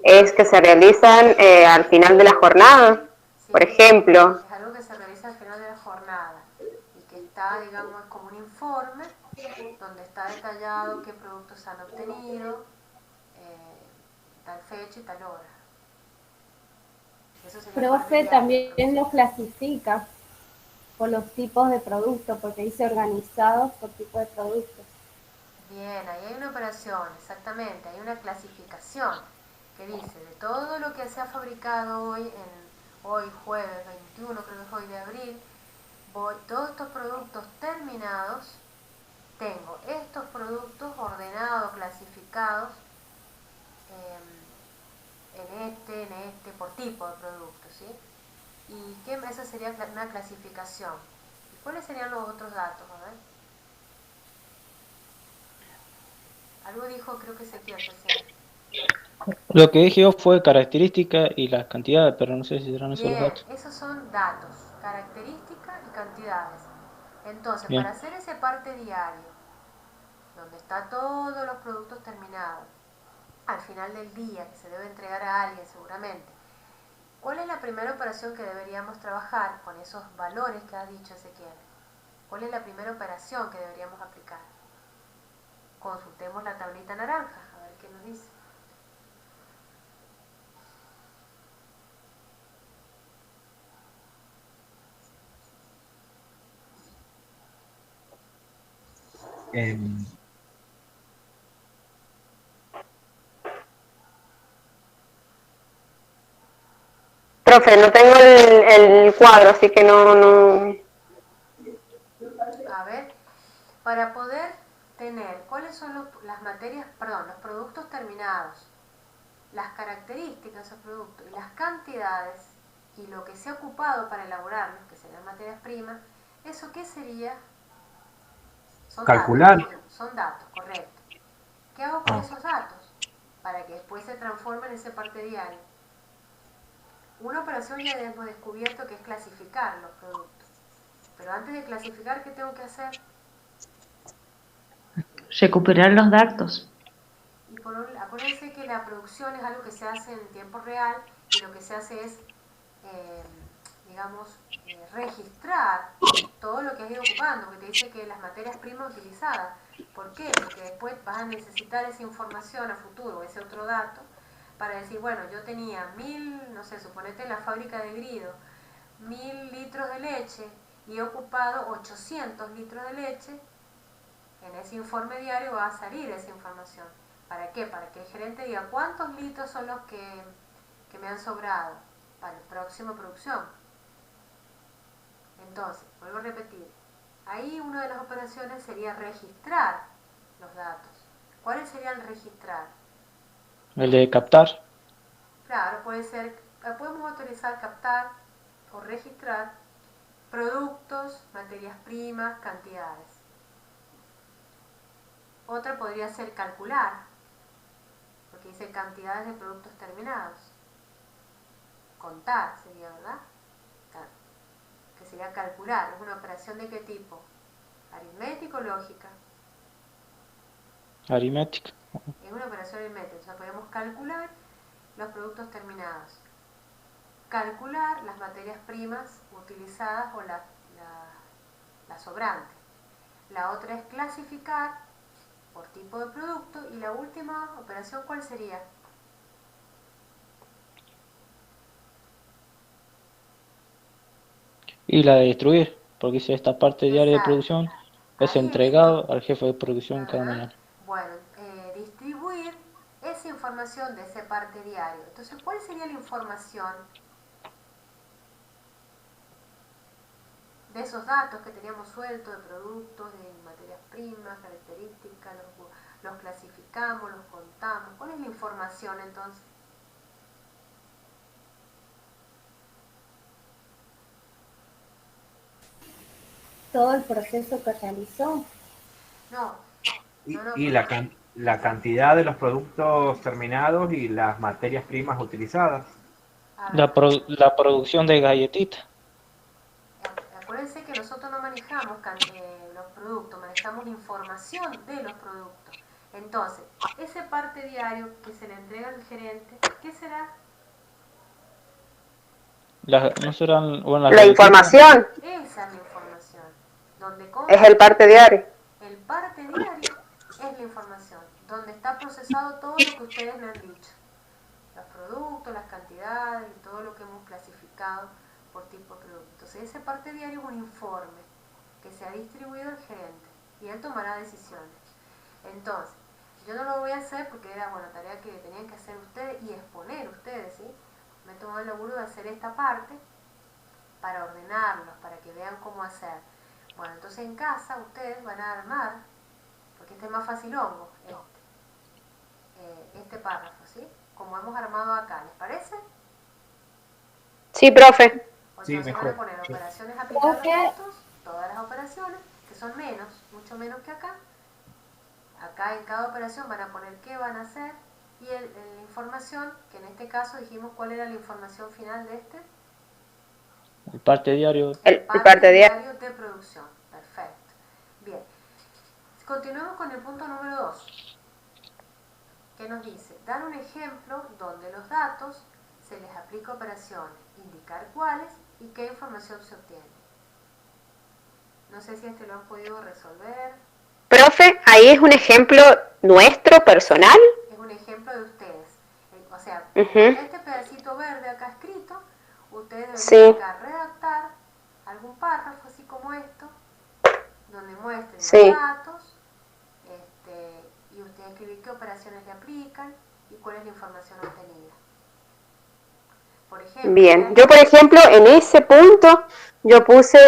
Es que se realizan al final de la jornada, Sí, por ejemplo. es algo que se realiza al final de la jornada y que está, digamos, como un informe donde está detallado qué productos se han obtenido, tal fecha y tal hora. Eso sería el parte Profe, diario de también producción. lo clasifica por los tipos de productos, porque dice organizados por tipo de productos. Bien, ahí hay una operación, exactamente, hay una clasificación que dice de todo lo que se ha fabricado hoy jueves 21, creo que es hoy de abril, todos estos productos terminados, tengo estos productos ordenados, clasificados en este, por tipo de producto, ¿sí? Y esa sería una clasificación. ¿Y cuáles serían los otros datos? A ver. Algo dijo, creo que Ezequiel recién. Lo que dije yo fue características y las cantidades, pero no sé si serán esos los Bien, datos. esos son datos, características y cantidades. Entonces, para Bien. hacer ese parte diario, donde está todos los productos terminados, al final del día, que se debe entregar a alguien seguramente, ¿cuál es la primera operación que deberíamos trabajar con esos valores que ha dicho Ezequiel? ¿Cuál es la primera operación que deberíamos aplicar? Consultemos la tablita naranja, a ver qué nos dice. Profe, no tengo el cuadro, así que no. A ver, para poder tener cuáles son las materias, perdón, los productos terminados, las características de esos productos y las cantidades y lo que se ha ocupado para elaborarlos, que serían materias primas, ¿eso qué sería? Son Calcular. datos, son datos, correcto. ¿Qué hago con esos datos? Para que después se transformen en ese parte diario. Una operación ya hemos descubierto que es clasificar los productos. Pero antes de clasificar, ¿qué tengo que hacer? Recuperar los datos. Y acuérdense que la producción es algo que se hace en tiempo real y lo que se hace es, registrar todo lo que has ido ocupando, que te dice que las materias primas utilizadas. ¿Por qué? Porque después vas a necesitar esa información a futuro, ese otro dato, para decir, bueno, yo tenía 1000, no sé, suponete en la fábrica de Grido, 1000 litros de leche y he ocupado 800 litros de leche. En ese informe diario va a salir esa información. ¿Para qué? Para que el gerente diga cuántos litros son los que me han sobrado para la próxima producción. Entonces, vuelvo a repetir, ahí una de las operaciones sería registrar los datos. ¿Cuáles serían registrar? El de captar. Claro, puede ser, podemos autorizar captar o registrar productos, materias primas, cantidades. Otra podría ser calcular, porque dice cantidades de productos terminados. Contar sería, ¿verdad? Que sería calcular. ¿Es una operación de qué tipo? ¿Aritmética o lógica? Aritmética. Es una operación aritmética. O sea, podemos calcular los productos terminados. Calcular las materias primas utilizadas o la sobrante. La otra es clasificar por tipo de producto. Y la última operación, ¿cuál sería? Y la de distribuir, porque dice esta parte diaria de Exacto. producción es Ahí entregado al jefe de producción cada Ajá. mañana. Bueno, distribuir esa información de ese parte diario. Entonces, ¿cuál sería la información de esos datos que teníamos sueltos de productos, de materias primas, características, los clasificamos, los contamos? ¿Cuál es la información entonces? Todo el proceso que realizó. No. Y la cantidad de los productos terminados y las materias primas utilizadas. A ver, La producción de galletitas. acuérdense que nosotros no manejamos los productos, manejamos información de los productos. Entonces, ese parte diario que se le entrega al gerente, ¿qué será? ¿No serán, bueno, las La galletitas? información Esa es la información. Donde es el parte diario. el parte diario es la información, donde está procesado todo lo que ustedes me han dicho. Los productos, las cantidades y todo lo que hemos clasificado por tipo de producto. Entonces, ese parte diario es un informe que se ha distribuido al gerente y él tomará decisiones. Entonces, yo no lo voy a hacer porque era una tarea que tenían que hacer ustedes y exponer ustedes, ¿sí? Me he tomado el laburo de hacer esta parte para ordenarlos, para que vean cómo hacer. Bueno, entonces en casa ustedes van a armar, porque este es más facilongo, este párrafo, ¿sí? Como hemos armado acá, ¿les parece? Sí, profe. Sí, Entonces van a mejor. poner operaciones aplicadas a Profe. los datos, todas las operaciones, que son menos, mucho menos que acá. Acá en cada operación van a poner qué van a hacer y la información, que en este caso dijimos cuál era la información final de este. El parte diario. El parte diario. De producción. Perfecto. Bien. Continuamos con el punto número 2. ¿Qué nos dice? Dar un ejemplo donde los datos se les aplica operaciones, indicar cuáles y qué información se obtiene. No sé si lo han podido resolver. Profe, ahí es un ejemplo nuestro, personal. Es un ejemplo de ustedes. O sea, Ujú. este pedacito verde acá escrito, ustedes Sí. deben redactar algún párrafo así como esto, donde muestren Sí. los datos, y ustedes escribir qué operaciones le aplican y cuál es la información obtenida. Por ejemplo, Bien, yo por ejemplo en ese punto yo puse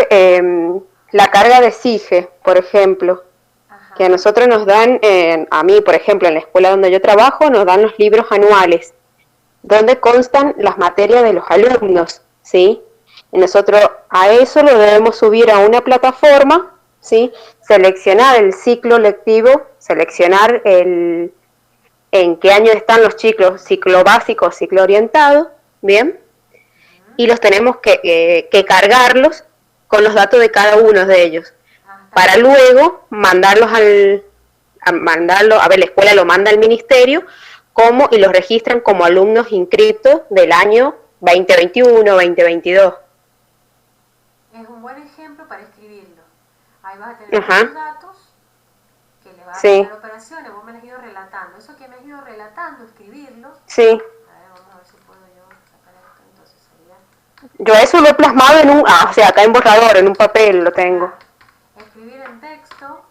la carga de SIGE, por ejemplo, ajá, que a nosotros nos dan, a mí por ejemplo en la escuela donde yo trabajo, nos dan los libros anuales, donde constan las materias de los alumnos, ¿sí? Y nosotros a eso lo debemos subir a una plataforma, ¿sí? Seleccionar el ciclo lectivo, seleccionar en qué año están los ciclos, ciclo básico, ciclo orientado, ¿bien? Y los tenemos que cargarlos con los datos de cada uno de ellos, para luego mandarlos a ver, la escuela lo manda al ministerio y los registran como alumnos inscritos del año 2021, 2022. Es un buen ejemplo para escribirlo. Ahí vas a tener los datos que le vas a hacer operaciones, vos me las has ido relatando. Eso que me has ido relatando, escribirlo. Sí. A ver, vamos a ver si puedo yo sacar esto. Entonces sería... Yo eso lo he plasmado en o sea, acá en borrador, en un papel lo tengo. Escribir en texto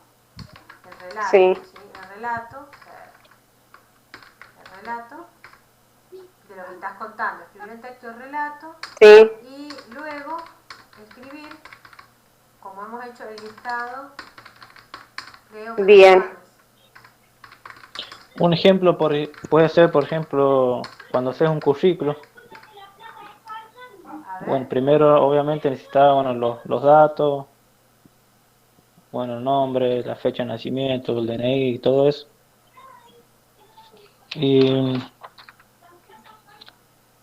el relato, sí. El relato de lo que estás contando. Escribir en texto el relato. Sí. Y luego escribir, como hemos hecho, el listado de operaciones. Bien. Un ejemplo puede ser, por ejemplo, cuando haces un currículo. Bueno, primero obviamente necesitaba, bueno, los datos, bueno, el nombre, la fecha de nacimiento, el DNI y todo eso. Y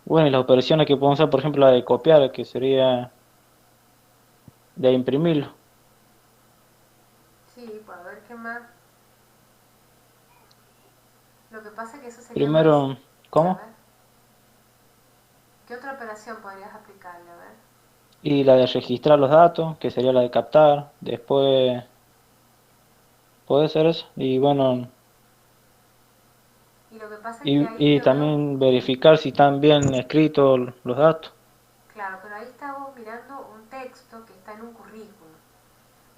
bueno, y las operaciones que podemos hacer, por ejemplo, la de copiar, que sería de imprimirlo. Sí, pues a ver qué más. Lo que pasa es que eso sería primero, más... ¿cómo? ¿Qué otra operación podrías aplicarle? A ver. Y la de registrar los datos, que sería la de captar. Después puede ser eso. Y bueno, y lo que pasa es que ahí y también verificar si están bien escritos los datos. Claro, pero ahí estamos mirando un texto que está en un currículum.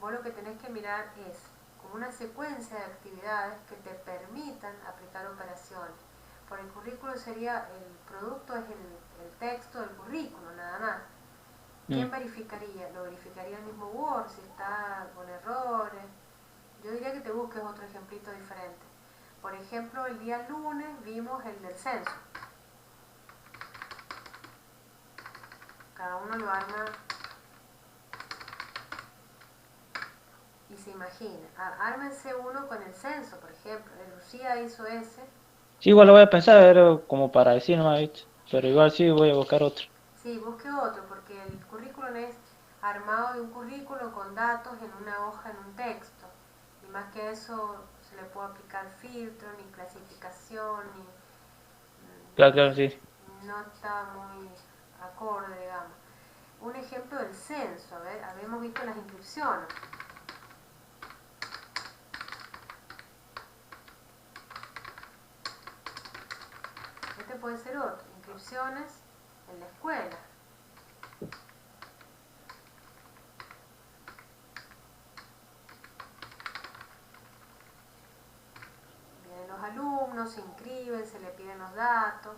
Vos lo que tenés que mirar es como una secuencia de actividades que te permitan aplicar operaciones. Por el currículo sería, el producto es el texto del currículo, nada más. ¿Quién verificaría? Lo verificaría el mismo Word, si está con errores. Yo diría que te busques otro ejemplito diferente. Por ejemplo, el día lunes vimos el del censo. Cada uno lo arma y se imagina. Ármense uno con el censo, por ejemplo. Lucía hizo ese. Sí, igual lo voy a pensar, era como para decir nomás, ¿viste? Pero igual sí voy a buscar otro. Sí, busque otro, porque el currículum es armado de un currículum con datos en una hoja, en un texto. Y más que eso, se le puede aplicar filtro, ni clasificación, ni... Claro, sí. No está muy acorde, digamos. Un ejemplo del censo, a ver, habíamos visto las inscripciones. Este puede ser otro, inscripciones en la escuela. Vienen los alumnos, se inscriben, se le piden los datos,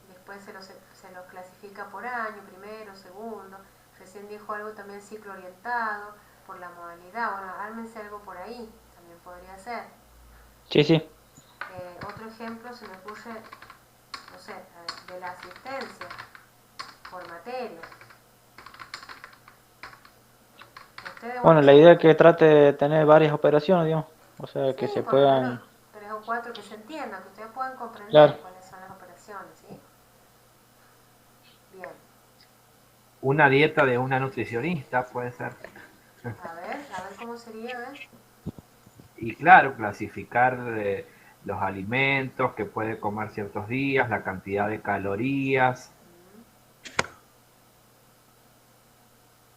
después se los clasifica por año, primero, segundo. Recién dijo algo también ciclo orientado, por la modalidad. Bueno, ármense algo por ahí, también podría ser. Sí. Otro ejemplo se me ocurre, no sé, de la asistencia por materia. Bueno, la idea es que trate de tener varias operaciones, digamos, o sea, que se puedan... 3 o 4 que se entiendan, que ustedes puedan comprender cuáles son las operaciones, ¿sí? Bien. Una dieta de una nutricionista puede ser. A ver cómo sería, ¿ves? Y claro, clasificar los alimentos que puede comer ciertos días, la cantidad de calorías.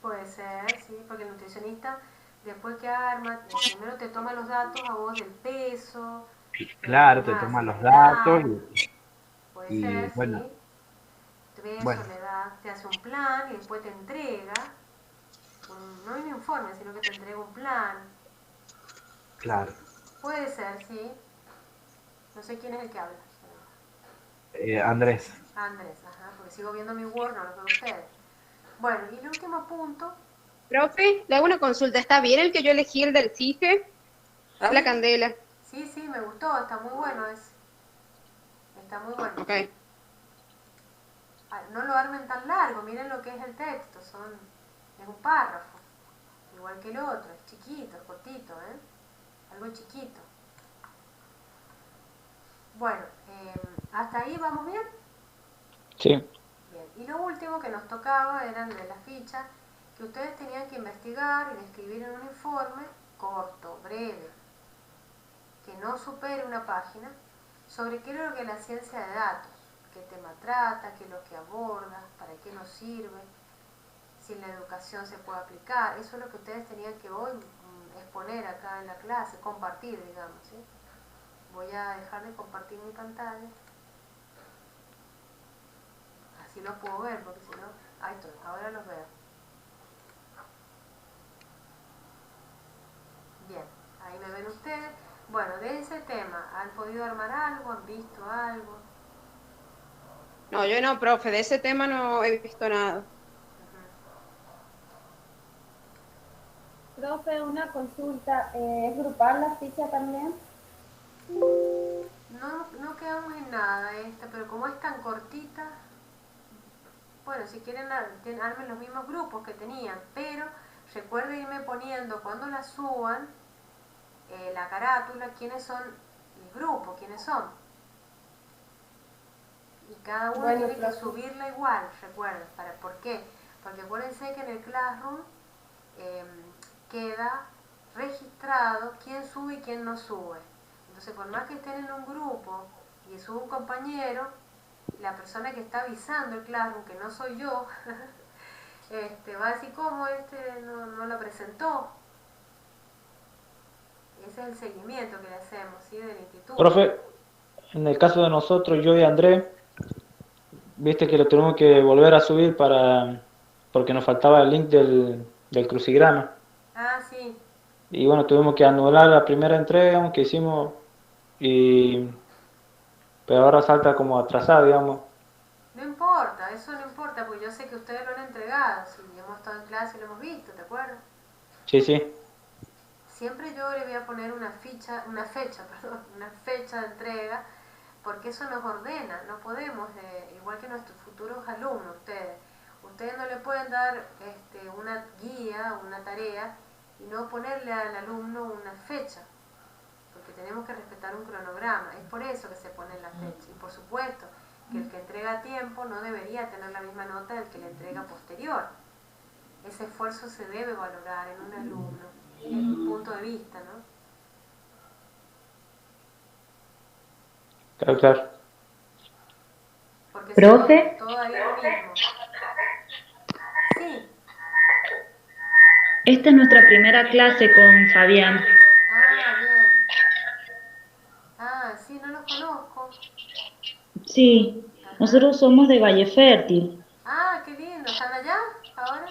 Puede ser, sí, porque el nutricionista, después que arma, primero te toma los datos a vos del peso. Claro, te toma los datos puede ser, bueno, sí. Peso, le da, te hace un plan y después te entrega, no un informe, sino que te entrega un plan. Claro. Puede ser, sí. No sé quién es el que habla. Andrés. Andrés, ajá, porque sigo viendo mi Word, no lo veo ustedes. Bueno, y el último punto. Profe, le hago una consulta. ¿Está bien el que yo elegí, el del CIGE? Habla Candela. Sí, me gustó, está muy bueno ese. Está muy bueno. Ok. No lo armen tan largo, miren lo que es el texto, es un párrafo, igual que el otro, es chiquito, es cortito, algo chiquito. Bueno, ¿hasta ahí vamos bien? Sí. Bien. Y lo último que nos tocaba eran de la ficha, que ustedes tenían que investigar y describir en un informe corto, breve, que no supere una página, sobre qué es lo que es la ciencia de datos, qué tema trata, qué es lo que aborda, para qué nos sirve, si en la educación se puede aplicar. Eso es lo que ustedes tenían que hoy exponer acá en la clase, compartir, digamos, ¿sí? Voy a dejar de compartir mi pantalla. Así los puedo ver, porque si no... Ahí estoy, ahora los veo. Bien, ahí me ven ustedes. Bueno, de ese tema, ¿han podido armar algo? ¿Han visto algo? No, yo no, profe, de ese tema no he visto nada. Profe, una consulta, ¿es grupal la ficha también? No quedamos en nada esta, pero como es tan cortita, bueno, si quieren armen los mismos grupos que tenían, pero recuerden irme poniendo cuando la suban la carátula, quiénes son el grupo, quiénes son. Y cada uno Bueno, tiene que subirla igual, recuerden. ¿Por qué? Porque acuérdense que en el Classroom queda registrado quién sube y quién no sube. Entonces, por más que estén en un grupo y sube un compañero, la persona que está avisando el Classroom, que no soy yo, va a decir, ¿cómo no la presentó? Ese es el seguimiento que le hacemos, ¿sí? Del instituto. Profe, en el caso de nosotros, yo y Andrés, viste que lo tenemos que volver a subir porque nos faltaba el link del crucigrama. Ah, sí. Y bueno, tuvimos que anular la primera entrega que hicimos, pero ahora salta como atrasado, digamos. No importa, eso no importa, porque yo sé que ustedes lo han entregado, si hemos estado en clase y lo hemos visto, ¿te acuerdas? Sí, sí. Siempre yo le voy a poner una fecha de entrega, porque eso nos ordena. No podemos, igual que nuestros futuros alumnos, ustedes no le pueden dar una guía, una tarea, y no ponerle al alumno una fecha, porque tenemos que respetar un cronograma. Es por eso que se pone la fecha. Y por supuesto que el que entrega a tiempo no debería tener la misma nota del que le entrega posterior. Ese esfuerzo se debe valorar en un alumno, es mi punto de vista, ¿no? Claro, claro. Porque ¿Profe? si no, todavía lo mismo. Sí. Esta es nuestra primera clase con Fabián. Ah, bien. Ah, sí, no los conozco. Sí, Ajá. nosotros somos de Valle Fértil. Ah, qué lindo. ¿Están allá ahora?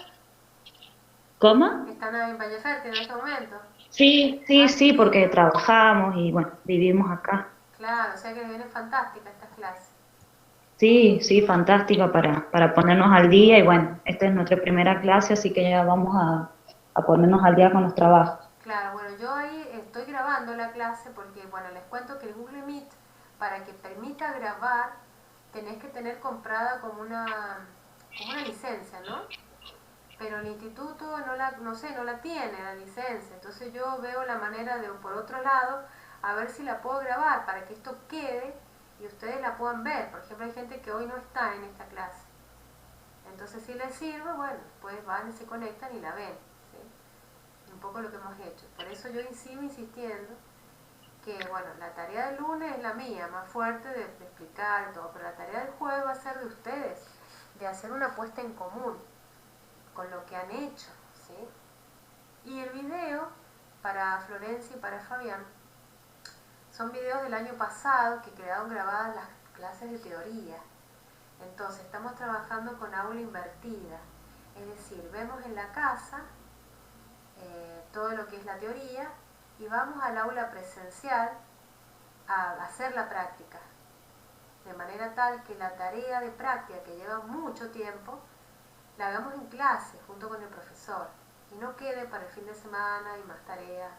¿Cómo? ¿Están en Valle Fértil en este momento? Sí, Ah, sí, qué sí, porque lindo. trabajamos y bueno, vivimos acá. Claro, o sea que les vienen fantásticas estas clases. Sí, sí, fantástica para ponernos al día y bueno, esta es nuestra primera clase, así que ya vamos a ponernos al día con los trabajos. Claro, bueno, yo ahí estoy grabando la clase porque, bueno, les cuento que el Google Meet, para que permita grabar, tenés que tener comprada como una licencia, ¿no? Pero el instituto no la tiene la licencia, entonces yo veo la manera de, por otro lado, a ver si la puedo grabar para que esto quede y ustedes la puedan ver. Por ejemplo, hay gente que hoy no está en esta clase. Entonces, si les sirve, bueno, pues van y se conectan y la ven, ¿sí? Un poco lo que hemos hecho. Por eso yo sigo insistiendo que, bueno, la tarea del lunes es la mía, más fuerte de explicar todo, pero la tarea del jueves va a ser de ustedes, de hacer una puesta en común con lo que han hecho, ¿sí? Y el video para Florencia y para Fabián son videos del año pasado que quedaron grabadas las clases de teoría. Entonces estamos trabajando con aula invertida, es decir, vemos en la casa todo lo que es la teoría y vamos al aula presencial a hacer la práctica, de manera tal que la tarea de práctica, que lleva mucho tiempo, la hagamos en clase junto con el profesor y no quede para el fin de semana y más tareas,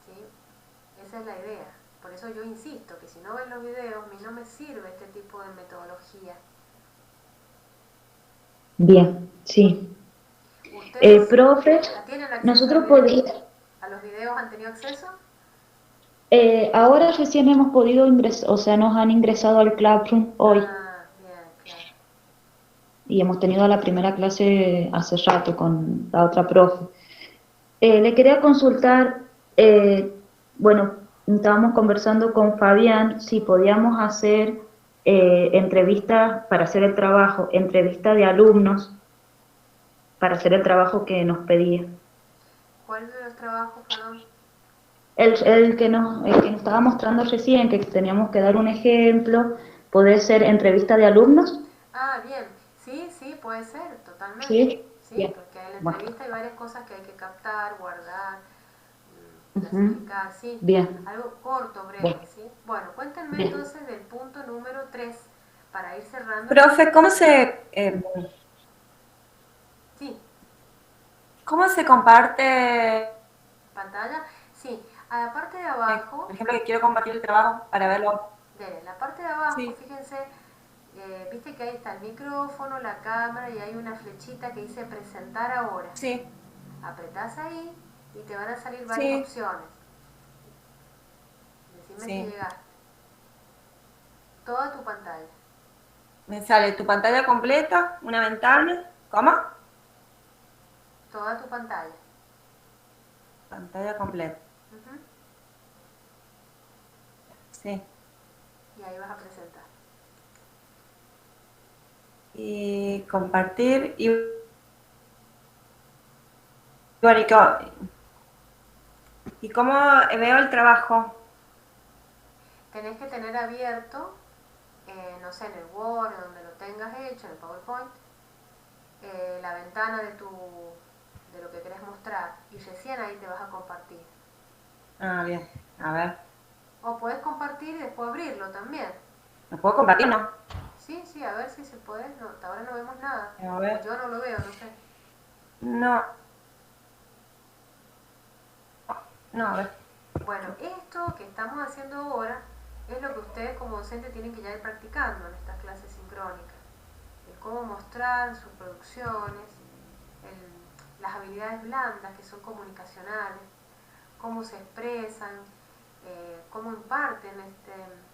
¿sí? Esa es la idea. Por eso yo insisto que si no ven los videos, a mí no me sirve este tipo de metodología. Bien, sí. ¿Ustedes Profe, tienen acceso nosotros podíamos... a los videos? ¿Han tenido acceso? Ahora recién hemos podido ingresar, o sea, nos han ingresado al Classroom hoy Ah, bien, claro. y hemos tenido la primera clase hace rato con la otra profe. Le quería consultar, bueno, estábamos conversando con Fabián si podíamos hacer entrevistas para hacer el trabajo, entrevista de alumnos para hacer el trabajo que nos pedía. ¿Cuál de los trabajos, perdón? El que nos estaba mostrando recién, que teníamos que dar un ejemplo, puede ser entrevista de alumnos. Ah, bien. Sí, sí, puede ser, totalmente. Sí, Sí, bien. porque en la Bueno, entrevista hay varias cosas que hay que captar, guardar, ujú, clasificar, sí. bien, Algo corto, bien, breve, ¿sí? Bueno, cuéntenme bien. entonces del punto número 3 para ir cerrando. Profe, Sí, cómo se comparte, pantalla. Sí, a la parte de por abajo, ejemplo, que quiero compartir el trabajo para verlo? en la parte de abajo, Sí, fíjense, viste que ahí está el micrófono, la cámara y hay una flechita que dice presentar ahora. sí, Apretás ahí y te van a salir varias sí, opciones. Decime si sí. llegaste. Toda tu pantalla. Me sale tu pantalla completa, una ventana. ¿Cómo? Toda tu pantalla. Pantalla completa. Ujú. Sí. Y ahí vas a presentar. Y compartir. Y bueno, ¿y cómo veo el trabajo? Tenés que tener abierto, no sé, en el Word, donde lo tengas hecho, en el PowerPoint, la ventana de lo que querés mostrar. Y recién ahí te vas a compartir. Ah, bien. A ver. O podés compartir y después abrirlo también. ¿Lo puedo compartir? No. Sí, sí, a ver si se puede. No, hasta ahora no vemos nada. A O ver. yo no lo veo, no sé. No. No, a ver. Bueno, esto que estamos haciendo ahora es lo que ustedes como docentes tienen que ya ir practicando en estas clases sincrónicas. El cómo mostrar sus producciones, las habilidades blandas que son comunicacionales, cómo se expresan, cómo imparten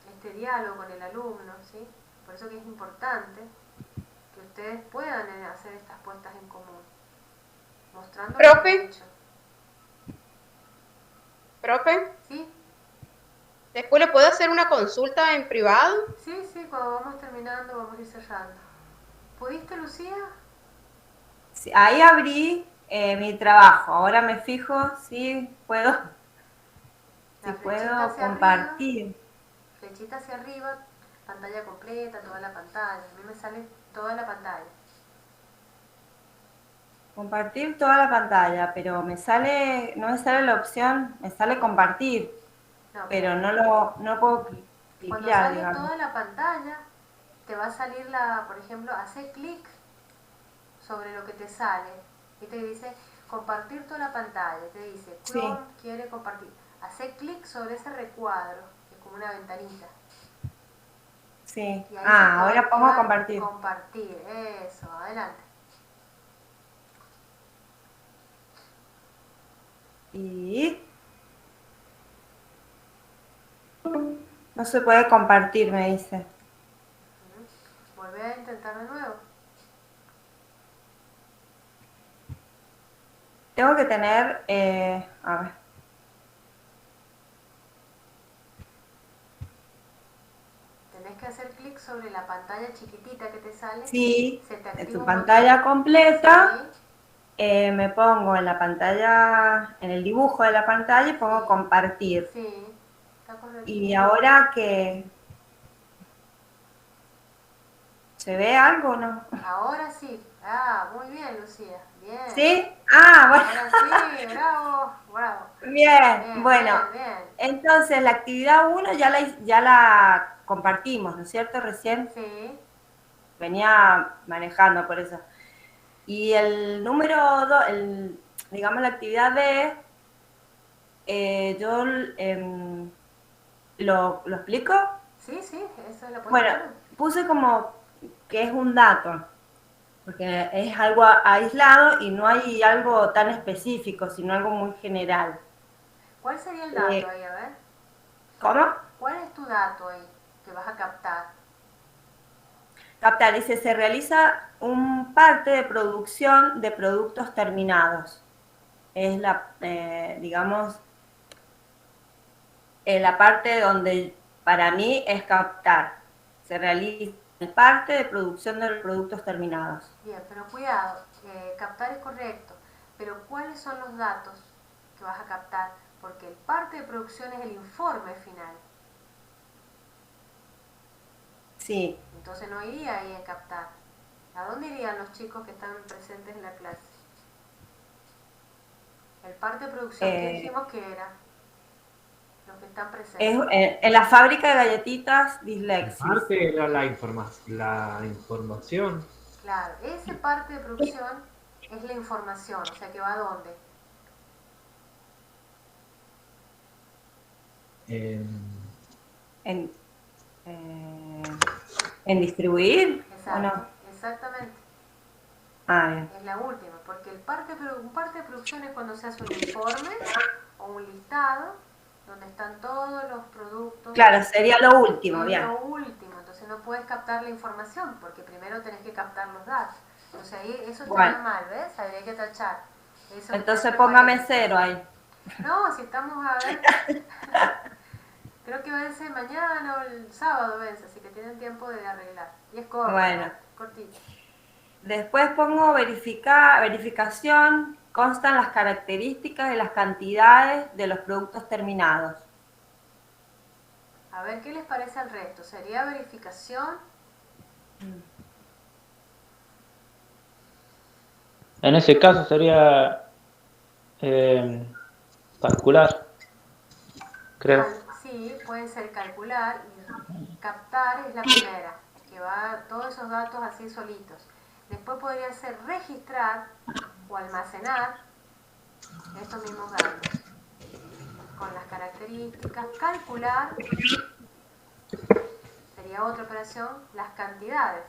este diálogo con el alumno, ¿sí? Por eso que es importante que ustedes puedan hacer estas puestas en común, mostrando lo que han Profe, hecho. profe, ¿Sí? después le puedo hacer una consulta en privado. Sí, sí, cuando vamos terminando vamos a ir cerrando. ¿Pudiste, Lucía? Sí, ahí abrí mi trabajo. Ahora me fijo si puedo, si La flechita puedo hacia arriba, compartir. flechita hacia arriba, pantalla completa, toda la pantalla. A mí me sale toda la pantalla. Compartir toda la pantalla, pero no me sale la opción, me sale compartir, No, pero espera. no puedo Cuando cliquear, sale digamos. toda la pantalla, te va a salir por ejemplo, hacer clic sobre lo que te sale. Y te dice compartir toda la pantalla. Te dice Sí, Chrome quiere compartir. Hacer clic sobre ese recuadro, que es como una ventanita. sí. Y ahí Ah, ahora te pongo va a compartir. compartir. Eso, adelante. Y no se puede compartir, me dice. Volvé a intentar de nuevo. Tengo que tener, a ver. Tenés que hacer clic sobre la pantalla chiquitita que te sale. Sí, Se te en activa tu un pantalla botón. completa, Sí, me pongo en la pantalla, en el dibujo de la pantalla y pongo sí, compartir. sí. Está correcto. Y ahora que se ve algo, ¿no? Ahora sí. Ah, muy bien, Lucía. Bien. ¿Sí? Ah, Ahora sí, bravo, bravo. bueno, bien, Bien, bueno. bien, bien. Entonces, la actividad 1 ya la compartimos, ¿no es cierto? Recién Sí, venía manejando por eso. Y el número 2, digamos la actividad B, yo ¿lo explico? sí, sí, eso la puedes Bueno, poner. puse como que es un dato, porque es algo aislado y no hay algo tan específico, sino algo muy general. ¿Cuál sería el dato Eh, ahí? A ver. ¿Cómo? ¿Cuál es tu dato ahí que vas a captar? Captar, dice, se realiza un parte de producción de productos terminados. Es digamos, la parte donde para mí es captar. Se realiza parte de producción de los productos terminados. Bien, pero cuidado, captar es correcto, pero ¿cuáles son los datos que vas a captar? Porque el parte de producción es el informe final. Sí. Entonces no iría ahí a captar. ¿A dónde irían los chicos que están presentes en la clase? El parte de producción que dijimos que era. Los que están presentes. En la fábrica de galletitas Dislexis. Parte era la información. Claro, ese parte de producción es la información, o sea que va a dónde. En distribuir. Exacto, ¿o no? exactamente. Bien. Es la última, porque un parte de producción es cuando se hace un informe o un listado donde están todos los productos. Claro, sería lo último, bien. Lo último, entonces no puedes captar la información porque primero tenés que captar los datos. Entonces ahí eso está mal, ¿ves? Habría que tachar. Eso entonces póngame 0 ahí. No, si estamos a ver, creo que vence mañana o el sábado vence, así que tienen tiempo de arreglar. Y es corto, bueno. Cortito. Después pongo verificación, constan las características y las cantidades de los productos terminados. A ver qué les parece al resto. ¿Sería verificación? En ese caso sería calcular, creo. Sí, puede ser calcular y captar es la primera, que va todos esos datos así solitos. Después podría ser registrar o almacenar estos mismos datos con las características. Calcular sería otra operación, las cantidades.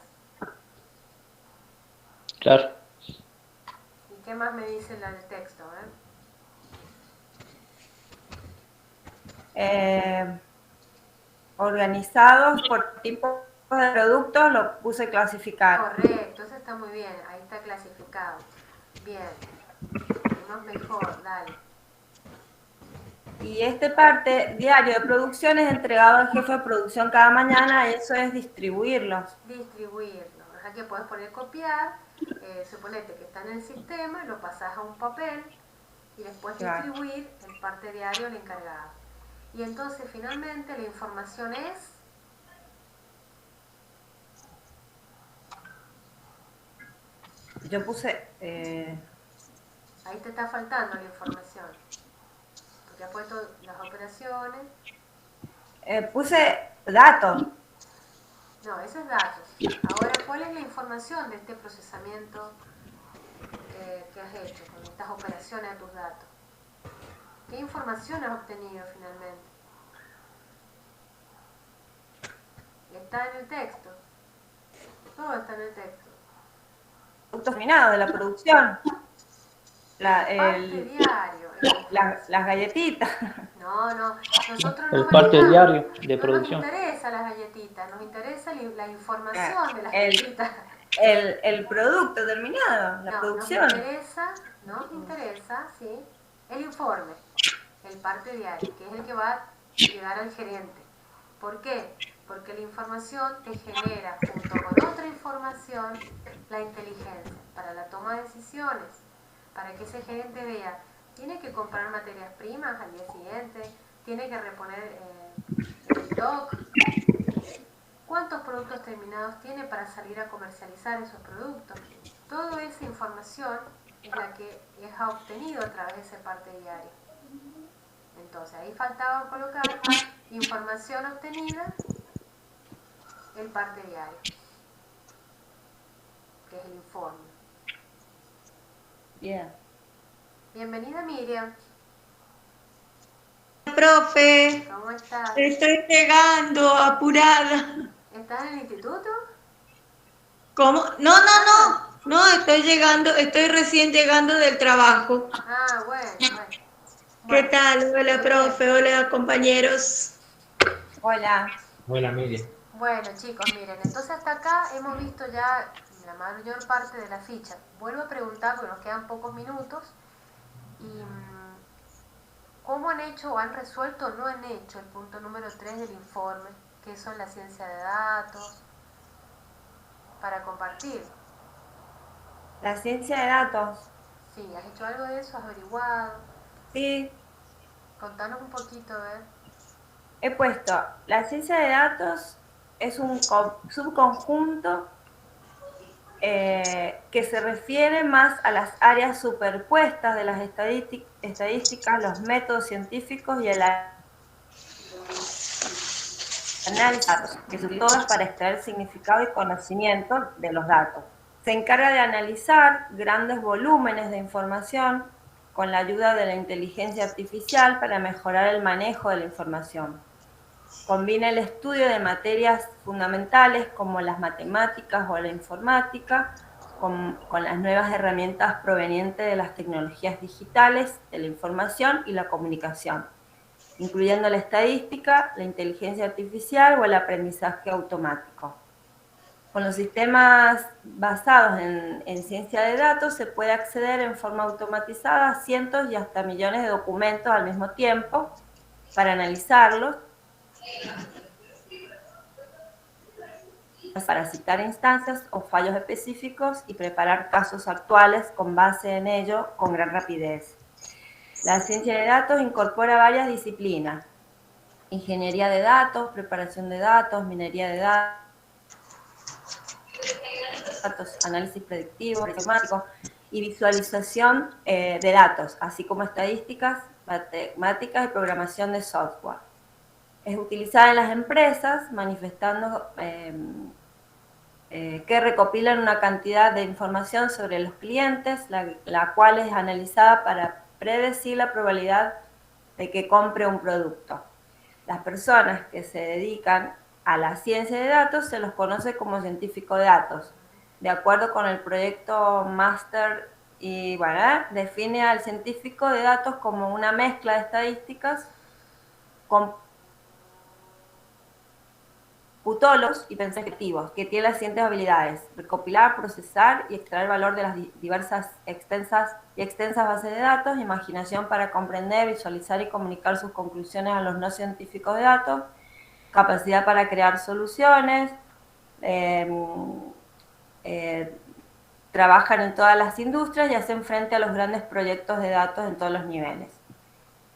Claro. ¿Y qué más me dice el texto? Organizados por tipos de productos, lo puse clasificar. Correcto, eso está muy bien, ahí está clasificado. Bien, más mejor, dale. Y parte diario de producción es entregado al jefe de producción cada mañana, eso es distribuirlos. Distribuirlos, ajá, que puedes poner copiar, suponete que está en el sistema, lo pasas a un papel y después distribuir el parte diario al encargado. Y entonces finalmente la información es... Yo puse... Ahí te está faltando la información. Porque has puesto las operaciones. Puse datos. No, eso es datos. Ahora, ¿cuál es la información de este procesamiento que has hecho con estas operaciones de tus datos? ¿Qué información has obtenido finalmente? Está en el texto. Todo está en el texto. Productos terminados de la producción. Parte diario. Las galletitas. No, nosotros el parte diario de producción. No nos interesa las galletitas, nos interesa la información de las galletitas. El producto terminado, la producción. Nos interesa, sí, el informe, el parte diario, que es el que va a llegar al gerente. ¿Por qué? Porque la información te genera, junto con otra información, la inteligencia para la toma de decisiones, para que ese gerente vea, tiene que comprar materias primas al día siguiente, tiene que reponer el stock, cuántos productos terminados tiene para salir a comercializar esos productos. Toda esa información es la que es obtenido a través de ese parte diario. Entonces ahí faltaba colocar información obtenida, el parte diario, que es el informe. Bien. Bienvenida, Miriam. Profe, ¿Cómo estás? estoy llegando apurada. ¿Estás en el instituto? ¿Cómo? No, estoy recién llegando del trabajo. Ah, bueno. ¿Qué tal? Hola, profe, hola, compañeros. Hola. Hola, Miriam. Bueno, chicos, miren, entonces hasta acá hemos visto ya la mayor parte de la ficha. Vuelvo a preguntar porque nos quedan pocos minutos. Y ¿cómo han hecho o han resuelto o no han hecho el punto número 3 del informe, que son la ciencia de datos, para compartir? La ciencia de datos. Sí, ¿has hecho algo de eso? ¿Has averiguado? Sí, Contanos un poquito, a ver. he puesto, la ciencia de datos es un subconjunto que se refiere más a las áreas superpuestas de las estadísticas, los métodos científicos y el análisis de datos, que son todas para extraer significado y conocimiento de los datos. Se encarga de analizar grandes volúmenes de información con la ayuda de la inteligencia artificial para mejorar el manejo de la información. Combina el estudio de materias fundamentales como las matemáticas o la informática con las nuevas herramientas provenientes de las tecnologías digitales, de la información y la comunicación, incluyendo la estadística, la inteligencia artificial o el aprendizaje automático. Con los sistemas basados en ciencia de datos se puede acceder en forma automatizada a cientos y hasta millones de documentos al mismo tiempo para analizarlos, para citar instancias o fallos específicos y preparar casos actuales con base en ello con gran rapidez. La ciencia de datos incorpora varias disciplinas: ingeniería de datos, preparación de datos, minería de datos, análisis predictivo, informático y visualización de datos, así como estadísticas, matemáticas y programación de software. Es utilizada en las empresas, manifestando que recopilan una cantidad de información sobre los clientes, la cual es analizada para predecir la probabilidad de que compre un producto. Las personas que se dedican a la ciencia de datos se los conoce como científicos de datos. De acuerdo con el proyecto Master, y bueno, define al científico de datos como una mezcla de estadísticas, computólogos y pensadores creativos, que tienen las siguientes habilidades: recopilar, procesar y extraer valor de las diversas extensas bases de datos, imaginación para comprender, visualizar y comunicar sus conclusiones a los no científicos de datos, capacidad para crear soluciones, trabajan en todas las industrias y hacen frente a los grandes proyectos de datos en todos los niveles.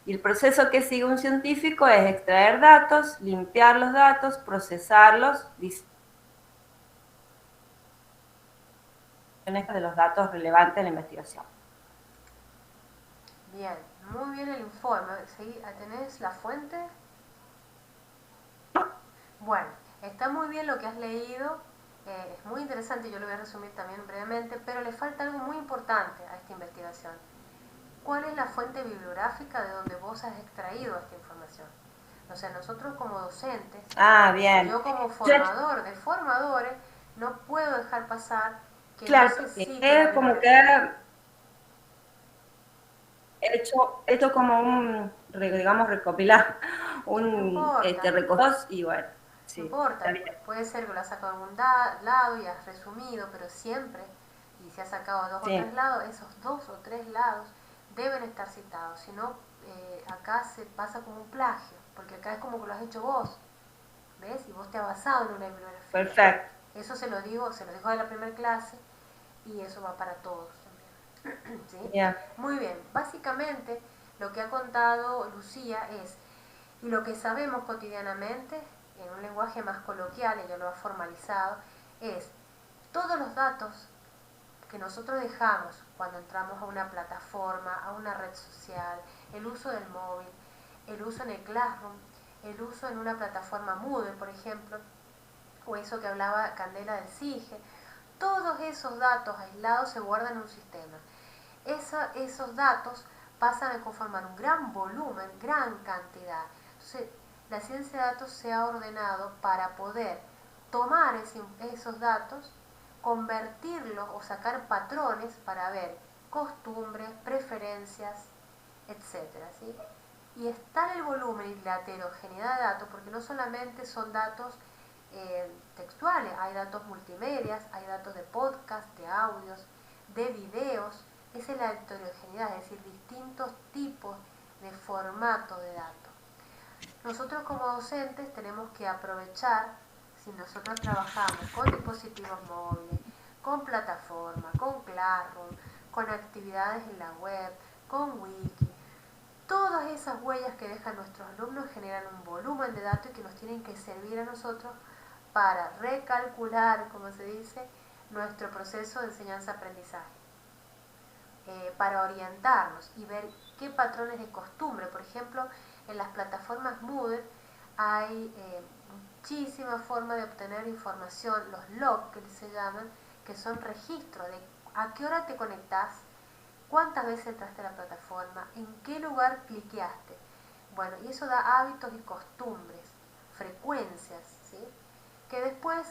Y el proceso que sigue un científico es extraer datos, limpiar los datos, procesarlos, de los datos relevantes de la investigación. Bien, muy bien el informe. ¿Sí? ¿Tenés la fuente? Bueno, está muy bien lo que has leído, es muy interesante, yo lo voy a resumir también brevemente, pero le falta algo muy importante a esta investigación. ¿Cuál es la fuente bibliográfica de donde vos has extraído esta información? O sea, nosotros como docentes, bien. yo como formador de formadores, no puedo dejar pasar que claro, no se cite es como que hecho como un, digamos, recopilar un recopos y bueno. Sí, no importa, puede ser que lo has sacado de algún lado y has resumido, pero siempre, y si has sacado dos o tres lados, esos 2 o 3 lados deben estar citados, si no, acá se pasa como un plagio, porque acá es como que lo has hecho vos, ¿ves? Y vos te has basado en una bibliografía. Perfecto. Eso se lo dijo de la primera clase, y eso va para todos también. ¿Sí? Muy bien, básicamente lo que ha contado Lucía es, y lo que sabemos cotidianamente, en un lenguaje más coloquial, ella lo ha formalizado, es todos los datos que nosotros dejamos cuando entramos a una plataforma, a una red social, el uso del móvil, el uso en el Classroom, el uso en una plataforma Moodle, por ejemplo, o eso que hablaba Candela del CIGE, todos esos datos aislados se guardan en un sistema. Esos datos pasan a conformar un gran volumen, gran cantidad. Entonces, la ciencia de datos se ha ordenado para poder tomar esos datos, convertirlos o sacar patrones para ver costumbres, preferencias, etc. ¿sí? Y es tal el volumen y la heterogeneidad de datos, porque no solamente son datos textuales, hay datos multimedias, hay datos de podcast, de audios, de videos. Esa es la heterogeneidad, es decir, distintos tipos de formato de datos. Nosotros como docentes tenemos que aprovechar, si nosotros trabajamos con dispositivos móviles, con plataformas, con Classroom, con actividades en la web, con Wiki, todas esas huellas que dejan nuestros alumnos generan un volumen de datos que nos tienen que servir a nosotros para recalcular, como se dice, nuestro proceso de enseñanza-aprendizaje, para orientarnos y ver qué patrones de costumbre. Por ejemplo, en las plataformas Moodle hay muchísimas formas de obtener información, los logs que se llaman, que son registros de a qué hora te conectás, cuántas veces entraste a la plataforma, en qué lugar cliqueaste. Bueno, y eso da hábitos y costumbres, frecuencias, ¿sí?, que después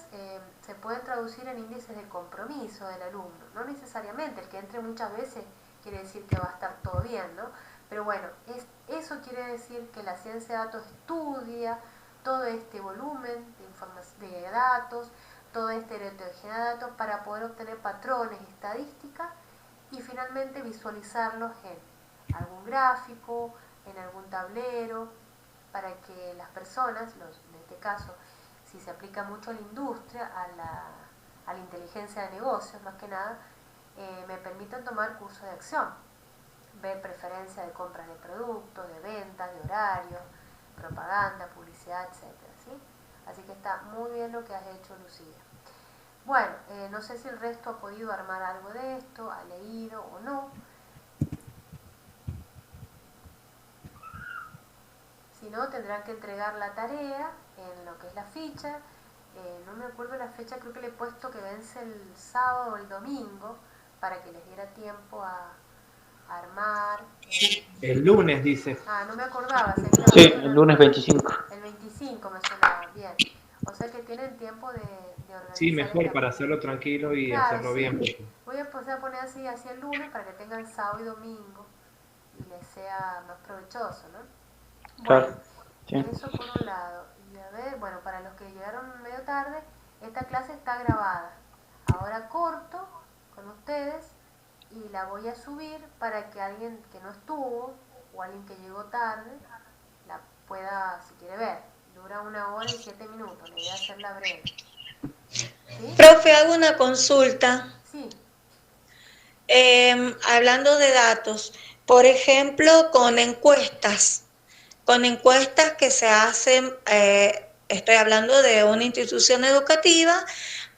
se pueden traducir en índices de compromiso del alumno. No necesariamente el que entre muchas veces quiere decir que va a estar todo bien, ¿no? Pero bueno, eso quiere decir que la ciencia de datos estudia todo este volumen de datos, todo este heterogeneidad de datos para poder obtener patrones, estadísticas y finalmente visualizarlos en algún gráfico, en algún tablero, para que las personas, en este caso, si se aplica mucho a la industria, a la inteligencia de negocios más que nada, me permitan tomar cursos de acción, ver preferencia de compras de productos, de ventas, de horarios, propaganda, publicidad, etcétera, ¿sí? Así que está muy bien lo que has hecho, Lucía. Bueno, no sé si el resto ha podido armar algo de esto, ha leído o no. Si no, tendrán que entregar la tarea en lo que es la ficha. No me acuerdo la fecha, creo que le he puesto que vence el sábado o el domingo para que les diera tiempo a armar. El lunes, dice. No me acordaba. Sí, el lunes 25. El 25 me sonaba, bien. O sea que tienen tiempo de organizar. Sí, mejor para hacerlo tranquilo y hacerlo sí. bien. Voy a empezar a poner así el lunes para que tengan sábado y domingo y les sea más provechoso, ¿no? Bueno, Claro, sí. eso por un lado. Y a ver, bueno, para los que llegaron medio tarde, esta clase está grabada. Ahora corto con ustedes y la voy a subir para que alguien que no estuvo o alguien que llegó tarde la pueda, si quiere ver. Dura 1 hora y 7 minutos, le voy a hacerla breve. ¿Sí? Profe, hago una consulta. Sí. Hablando de datos, por ejemplo, con encuestas que se hacen, estoy hablando de una institución educativa,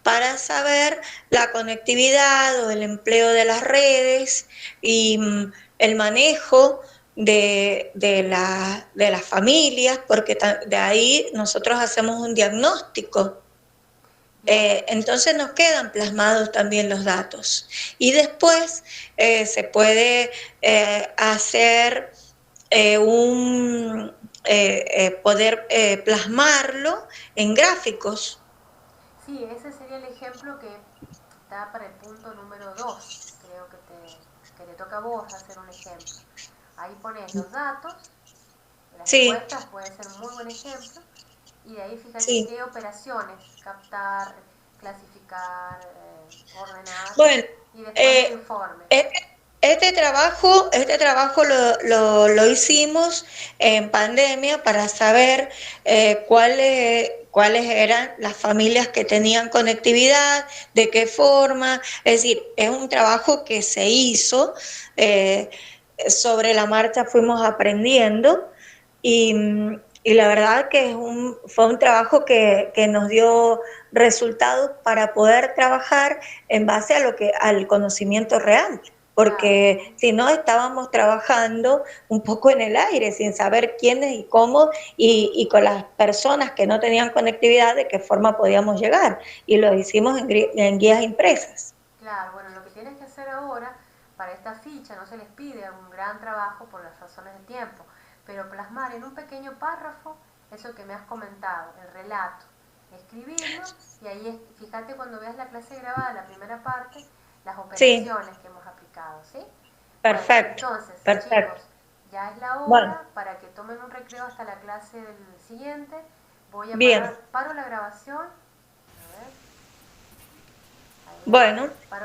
para saber la conectividad o el empleo de las redes y el manejo de las familias, porque de ahí nosotros hacemos un diagnóstico. Entonces nos quedan plasmados también los datos. Y después se puede hacer poder plasmarlo en gráficos. Sí, ese sería el ejemplo que está para el punto número 2. Creo que te toca a vos hacer un ejemplo. Ahí pones los datos, las encuestas puede ser un muy buen ejemplo, y de ahí fíjate qué operaciones, captar, clasificar, ordenar, y después el informe. Este trabajo lo hicimos en pandemia para saber cuáles eran las familias que tenían conectividad, de qué forma. Es decir, es un trabajo que se hizo, sobre la marcha fuimos aprendiendo y la verdad que fue un trabajo que nos dio resultados para poder trabajar en base al conocimiento real. Porque si no estábamos trabajando un poco en el aire, sin saber quiénes y cómo, y con las personas que no tenían conectividad, de qué forma podíamos llegar. Y lo hicimos en guías impresas. Claro, bueno, lo que tienes que hacer ahora, para esta ficha, no se les pide un gran trabajo por las razones de tiempo, pero plasmar en un pequeño párrafo eso que me has comentado, el relato, escribirlo, y ahí fíjate cuando veas la clase grabada, la primera parte, las operaciones que hemos aplicado, ¿sí? Perfecto. Bueno, entonces, perfecto. chicos, ya es la hora para que tomen tomen un recreo hasta la clase del siguiente. Voy a Bien. paro la grabación. A ver. Ahí. Bueno. Paro